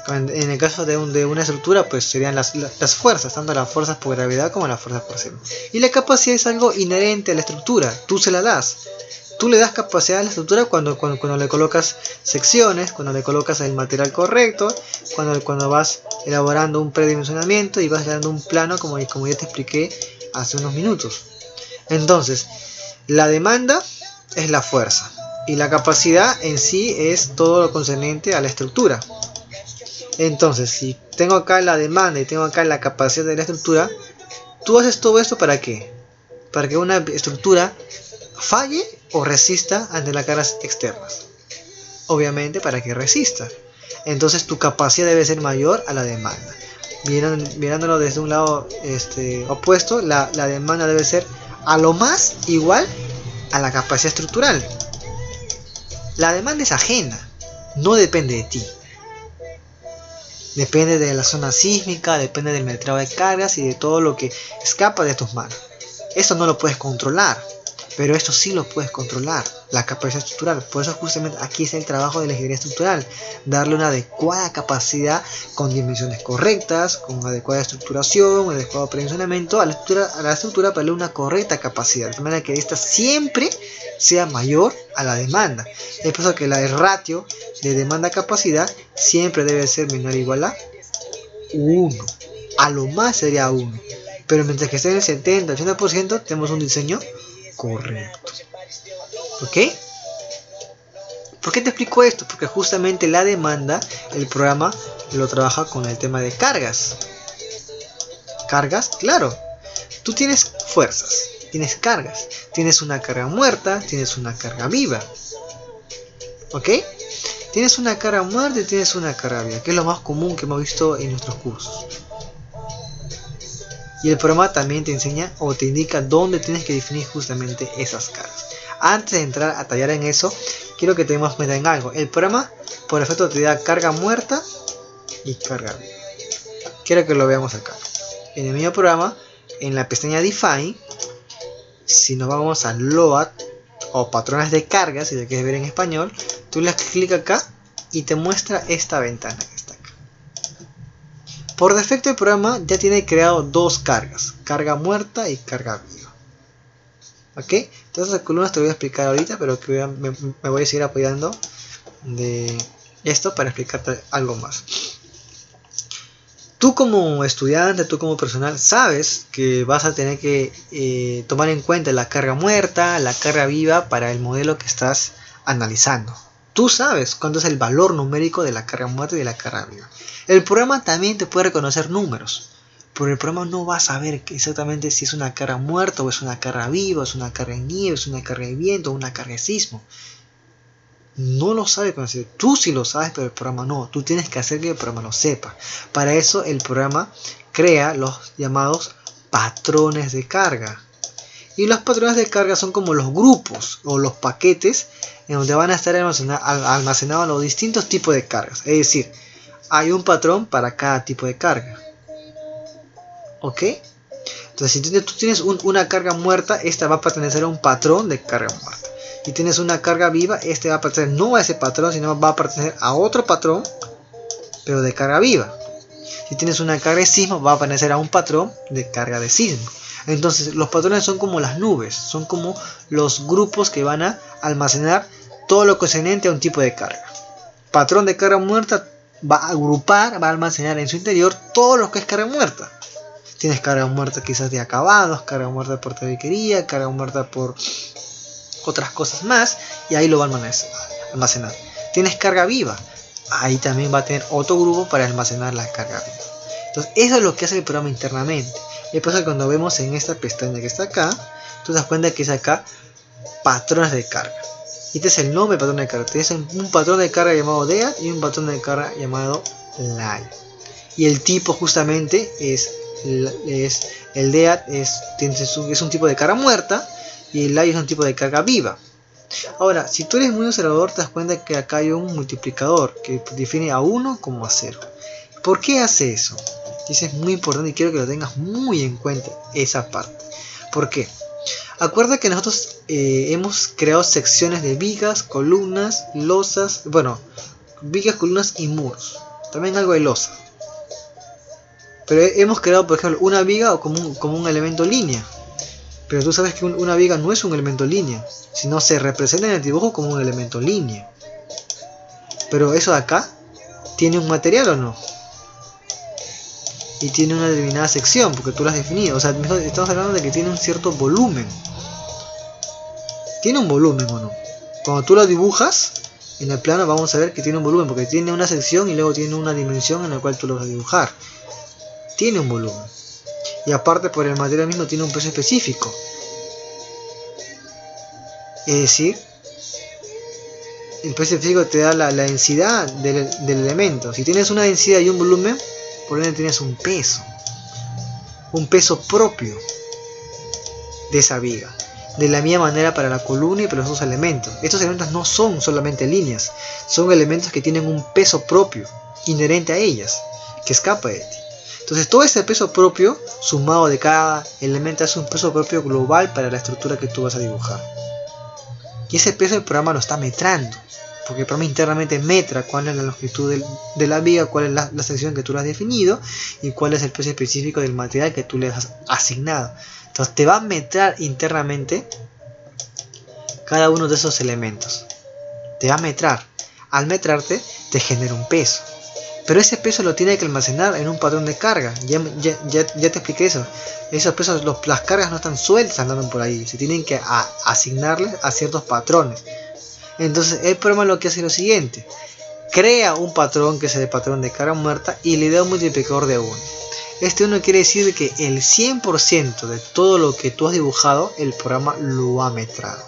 En el caso de una estructura, pues serían las fuerzas, tanto las fuerzas por gravedad como las fuerzas por sí. Y la capacidad es algo inherente a la estructura, tú se la das. Tú le das capacidad a la estructura cuando le colocas secciones, cuando le colocas el material correcto, cuando vas elaborando un predimensionamiento y vas dando un plano como ya te expliqué hace unos minutos. Entonces, la demanda es la fuerza y la capacidad en sí es todo lo concerniente a la estructura. Entonces, si tengo acá la demanda y tengo acá la capacidad de la estructura, tú haces todo esto ¿para qué? Para que una estructura falle o resista ante las cargas externas. Obviamente para que resista. Entonces tu capacidad debe ser mayor a la demanda. Mirándolo desde un lado opuesto, la demanda debe ser a lo más igual a la capacidad estructural. La demanda es ajena, no depende de ti. Depende de la zona sísmica, depende del metrado de cargas y de todo lo que escapa de tus manos. Eso no lo puedes controlar, pero esto sí lo puedes controlar, la capacidad estructural. Por eso justamente aquí está el trabajo de la ingeniería estructural, darle una adecuada capacidad con dimensiones correctas, con adecuada estructuración, adecuado predimensionamiento a la estructura para darle una correcta capacidad, de manera que esta siempre sea mayor a la demanda. Es por eso que el ratio de demanda-capacidad siempre debe ser menor o igual a 1. A lo más sería 1. Pero mientras que esté en el 70-80% tenemos un diseño correcto. ¿Ok? ¿Por qué te explico esto? Porque justamente la demanda, el programa lo trabaja con el tema de cargas. ¿Cargas? Claro. Tú tienes fuerzas, tienes cargas, tienes una carga muerta, tienes una carga viva. ¿Ok? Tienes una carga muerta y tienes una carga viva, que es lo más común que hemos visto en nuestros cursos. Y el programa también te enseña o te indica dónde tienes que definir justamente esas cargas. Antes de entrar a tallar en eso, quiero que tengamos en cuenta en algo. El programa por defecto te da carga muerta y carga viva. Quiero que lo veamos acá. En el mismo programa, en la pestaña Define, si nos vamos a Load o patrones de cargas, si lo quieres ver en español, tú le das clic acá y te muestra esta ventana que está acá. Por defecto el programa ya tiene creado dos cargas, carga muerta y carga viva. ¿Ok? Entonces las columnas te voy a explicar ahorita, pero que me voy a seguir apoyando de esto para explicarte algo más. Tú como estudiante, tú como personal, sabes que vas a tener que tomar en cuenta la carga muerta, la carga viva para el modelo que estás analizando. Tú sabes cuánto es el valor numérico de la carga muerta y de la carga viva. El programa también te puede reconocer números, pero el programa no va a saber exactamente si es una carga muerta o es una carga viva, es una carga de nieve, es una carga de viento o una carga de sismo. No lo sabe conocer. Tú sí lo sabes, pero el programa no. Tú tienes que hacer que el programa lo sepa. Para eso el programa crea los llamados patrones de carga. Y los patrones de carga son como los grupos o los paquetes en donde van a estar almacenados los distintos tipos de cargas. Es decir, hay un patrón para cada tipo de carga. ¿Ok? Entonces, si tú tienes una carga muerta, esta va a pertenecer a un patrón de carga muerta. Si tienes una carga viva, este va a pertenecer no a ese patrón, sino va a pertenecer a otro patrón, pero de carga viva. Si tienes una carga de sismo, va a pertenecer a un patrón de carga de sismo. Entonces, los patrones son como las nubes, son como los grupos que van a almacenar todo lo concerniente a un tipo de carga. Patrón de carga muerta va a agrupar, va a almacenar en su interior todo lo que es carga muerta. Tienes carga muerta quizás de acabados, carga muerta por tabiquería, carga muerta por otras cosas más, y ahí lo va a almacenar. Tienes carga viva, ahí también va a tener otro grupo para almacenar la carga viva. Entonces eso es lo que hace el programa internamente. Y por eso cuando vemos en esta pestaña que está acá, tú te das cuenta que es acá patrones de carga. Y este es el nombre del patrón de carga. Tienes un patrón de carga llamado DEAT y un patrón de carga llamado LAI. Y el tipo justamente es el DEAT es un tipo de carga muerta y el LAI es un tipo de carga viva. Ahora, si tú eres muy observador, te das cuenta que acá hay un multiplicador que define a 1 como a 0. ¿Por qué hace eso? Eso es muy importante y quiero que lo tengas muy en cuenta, esa parte. ¿Por qué? Acuerda que nosotros hemos creado secciones de vigas, columnas, losas, bueno, vigas, columnas y muros. También algo de losa. Pero hemos creado, por ejemplo, una viga como un elemento línea. Pero tú sabes que una viga no es un elemento línea, sino se representa en el dibujo como un elemento línea. Pero eso de acá, ¿tiene un material o no? Y tiene una determinada sección, porque tú lo has definido. O sea, estamos hablando de que tiene un cierto volumen. ¿Tiene un volumen o no? Cuando tú lo dibujas, en el plano vamos a ver que tiene un volumen, porque tiene una sección y luego tiene una dimensión en la cual tú lo vas a dibujar. Tiene un volumen. Y aparte, por el material mismo, tiene un peso específico. Es decir, el peso específico te da la densidad del elemento. Si tienes una densidad y un volumen, por ende tienes un peso propio de esa viga. De la misma manera para la columna y para los dos elementos. Estos elementos no son solamente líneas, son elementos que tienen un peso propio, inherente a ellas, que escapa de ti. Entonces todo ese peso propio, sumado de cada elemento, hace un peso propio global para la estructura que tú vas a dibujar. Y ese peso el programa lo está metrando, porque el programa internamente metra cuál es la longitud de la viga, cuál es la sección que tú le has definido y cuál es el peso específico del material que tú le has asignado. Entonces te va a metrar internamente cada uno de esos elementos. Te va a metrar. Al metrarte te genera un peso. Pero ese peso lo tiene que almacenar en un patrón de carga. Ya te expliqué eso. Esos pesos, las cargas no están sueltas andando por ahí. Se tienen que asignarles a ciertos patrones. Entonces el programa lo que hace es lo siguiente. Crea un patrón que es el patrón de carga muerta y le da un multiplicador de 1. Este 1 quiere decir que el 100% de todo lo que tú has dibujado, el programa lo ha metrado.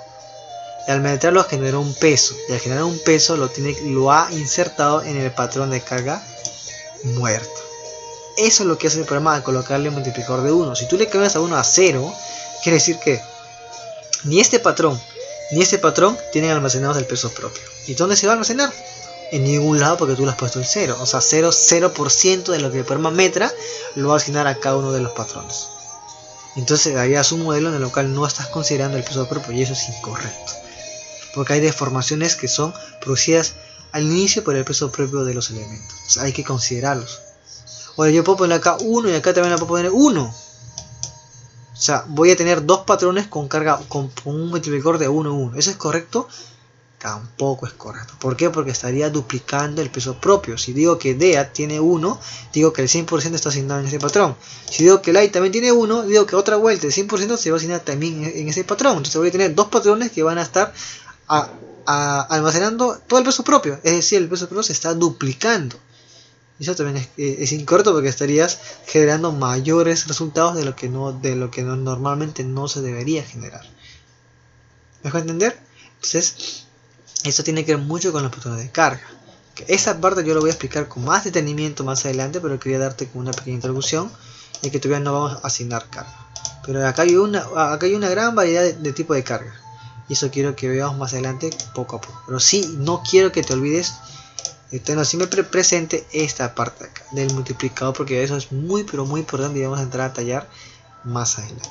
Y al metrarlo generó un peso. Y al generar un peso lo ha insertado en el patrón de carga muerto. Eso es lo que hace el programa al colocarle un multiplicador de 1. Si tú le cambias a 1 a 0, quiere decir que ni este patrón ni este patrón tienen almacenados el peso propio. ¿Y dónde se va a almacenar? En ningún lado, porque tú le has puesto el 0. O sea, 0% de lo que el programa metra lo va a asignar a cada uno de los patrones. Entonces harías un modelo en el cual no estás considerando el peso propio, y eso es incorrecto. Porque hay deformaciones que son producidas al inicio por el peso propio de los elementos. O sea, hay que considerarlos. Ahora yo puedo poner acá 1 y acá también le puedo poner 1. O sea, voy a tener dos patrones con carga con un multiplicador de 1, 1. ¿Eso es correcto? Tampoco es correcto. ¿Por qué? Porque estaría duplicando el peso propio. Si digo que DEA tiene 1, digo que el 100% está asignado en ese patrón. Si digo que LAI también tiene 1, digo que otra vuelta el 100% se va a asignar también en ese patrón. Entonces voy a tener dos patrones que van a estar almacenando todo el peso propio. Es decir, el peso propio se está duplicando. Y eso también es incorrecto, porque estarías generando mayores resultados de lo que normalmente no se debería generar. ¿Me dejo entender? Entonces, eso tiene que ver mucho con los patrones de carga. Esa parte yo lo voy a explicar con más detenimiento más adelante, pero quería darte como una pequeña introducción, ya que todavía no vamos a asignar carga. Pero acá hay una gran variedad de tipo de carga. Y eso quiero que veamos más adelante poco a poco. Pero sí, no quiero que te olvides, tener siempre presente esta parte de acá, del multiplicador, porque eso es muy pero muy importante y vamos a entrar a tallar más adelante.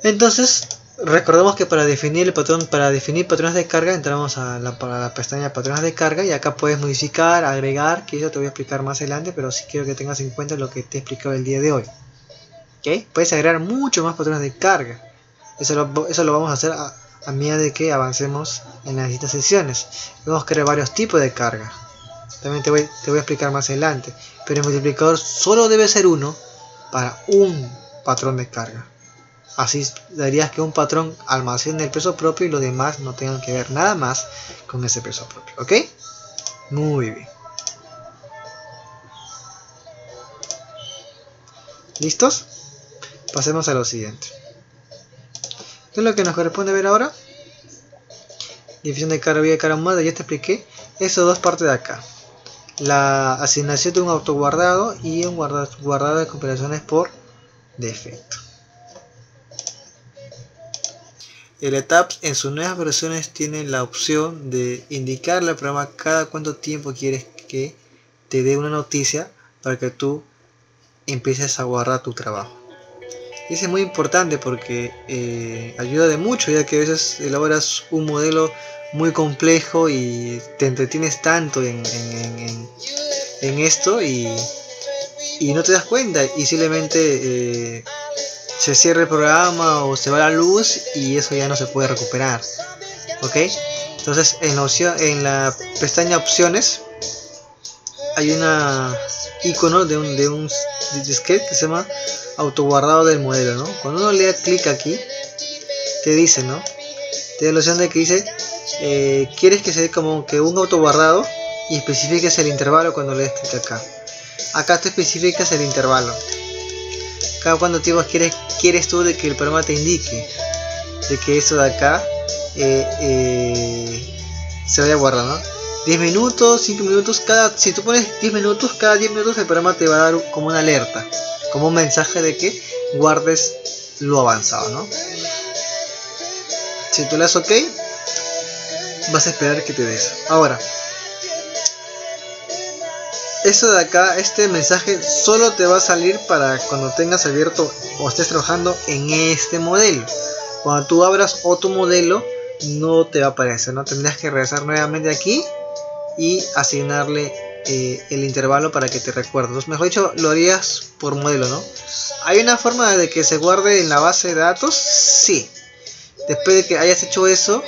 Entonces, recordemos que para definir patrones de carga, entramos a la pestaña patrones de carga, y acá puedes modificar, agregar, que eso te voy a explicar más adelante, pero sí quiero que tengas en cuenta lo que te he explicado el día de hoy. ¿Okay? Puedes agregar mucho más patrones de carga. Eso lo vamos a hacer a medida de que avancemos en las distintas sesiones. Vamos a crear varios tipos de carga. También te voy a explicar más adelante. Pero el multiplicador solo debe ser uno para un patrón de carga. Así darías que un patrón almacene el peso propio y los demás no tengan que ver nada más con ese peso propio. ¿Ok? Muy bien. ¿Listos? Pasemos a lo siguiente. ¿Qué es lo que nos corresponde ver ahora? División de carga, vía de carga muerta, ya te expliqué. Esas dos partes de acá. La asignación de un autoguardado y un guardado de compilaciones por de efecto. El Etaps en sus nuevas versiones tiene la opción de indicarle al programa cada cuánto tiempo quieres que te dé una noticia para que tú empieces a guardar tu trabajo. Y eso es muy importante porque ayuda de mucho, ya que a veces elaboras un modelo muy complejo y te entretienes tanto en esto y no te das cuenta y simplemente se cierra el programa o se va la luz y eso ya no se puede recuperar. ¿Ok? Entonces en la pestaña opciones hay una icono de un disquete que se llama autoguardado del modelo, ¿no? Cuando uno le da clic aquí te dice, ¿no? Te da la opción de que dice quieres que se dé como que un autoguardado y especifiques el intervalo cuando le des clic acá. Acá tú especificas el intervalo. Cada cuánto tiempo quieres tú de que el programa te indique de que eso de acá se vaya a guardar, ¿no? 10 minutos, 5 minutos, si tú pones 10 minutos, cada 10 minutos el programa te va a dar como una alerta, como un mensaje de que guardes lo avanzado, ¿no? Si tú le das OK, vas a esperar que te des. Ahora, eso de acá, este mensaje solo te va a salir para cuando tengas abierto o estés trabajando en este modelo. Cuando tú abras otro modelo no te va a aparecer, ¿no? Tendrás que regresar nuevamente aquí y asignarle el intervalo para que te recuerde. Entonces, mejor dicho, lo harías por modelo, ¿no? ¿Hay una forma de que se guarde en la base de datos? Sí. Después de que hayas hecho eso,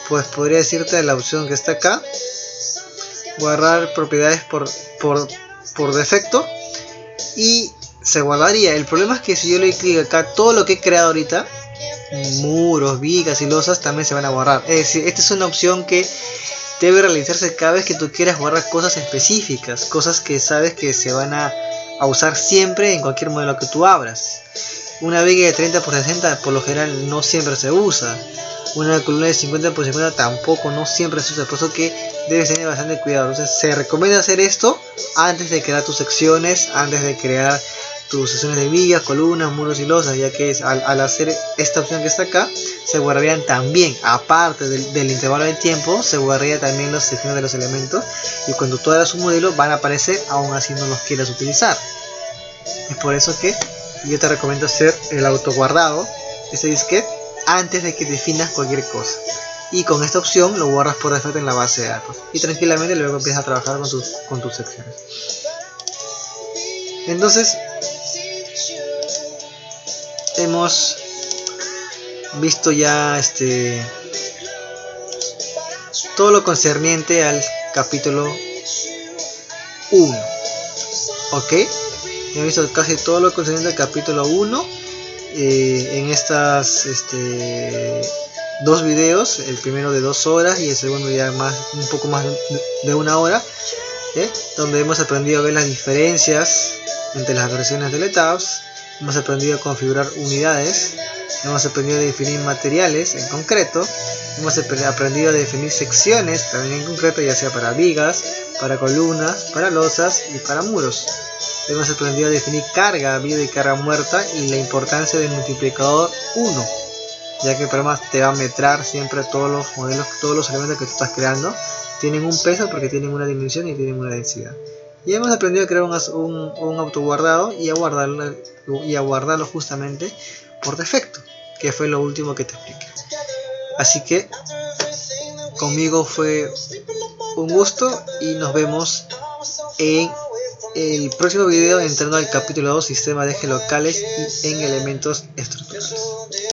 pues podría decirte la opción que está acá, guardar propiedades por defecto, y se guardaría. El problema es que si yo le doy clic acá, todo lo que he creado ahorita, muros, vigas y losas, también se van a guardar. Es decir, esta es una opción que debe realizarse cada vez que tú quieras guardar cosas específicas, cosas que sabes que se van a usar siempre en cualquier modelo que tú abras. Una viga de 30 por 60 por lo general no siempre se usa. Una columna de 50 por 50 tampoco, no siempre se usa, por eso que debes tener bastante cuidado. Entonces se recomienda hacer esto antes de crear tus secciones, antes de crear tus secciones de vigas, columnas, muros y losas, ya que al hacer esta opción que está acá, se guardarían también, aparte del intervalo de tiempo, se guardaría también las secciones de los elementos, y cuando tú hagas un modelo van a aparecer aún así no los quieras utilizar. Es por eso que yo te recomiendo hacer el autoguardado, ese disquete, antes de que definas cualquier cosa, y con esta opción lo guardas por defecto en la base de datos y tranquilamente luego empiezas a trabajar con tus secciones. Entonces hemos visto ya todo lo concerniente al capítulo 1. Ok, hemos visto casi todo lo concerniente al capítulo 1 en estas dos videos, el primero de 2 horas y el segundo ya un poco más de 1 hora, donde hemos aprendido a ver las diferencias entre las versiones del Etaps, hemos aprendido a configurar unidades, hemos aprendido a definir materiales en concreto, hemos aprendido a definir secciones también en concreto, ya sea para vigas, para columnas, para losas y para muros. Hemos aprendido a definir carga viva y carga muerta y la importancia del multiplicador 1, ya que el programa te va a metrar siempre todos los modelos, todos los elementos que tú estás creando tienen un peso porque tienen una dimensión y tienen una densidad. Y hemos aprendido a crear un autoguardado y a guardarlo justamente por defecto, que fue lo último que te expliqué. Así que conmigo fue un gusto y nos vemos en el próximo video entrando al capítulo 2, sistema de ejes locales y en elementos estructurales.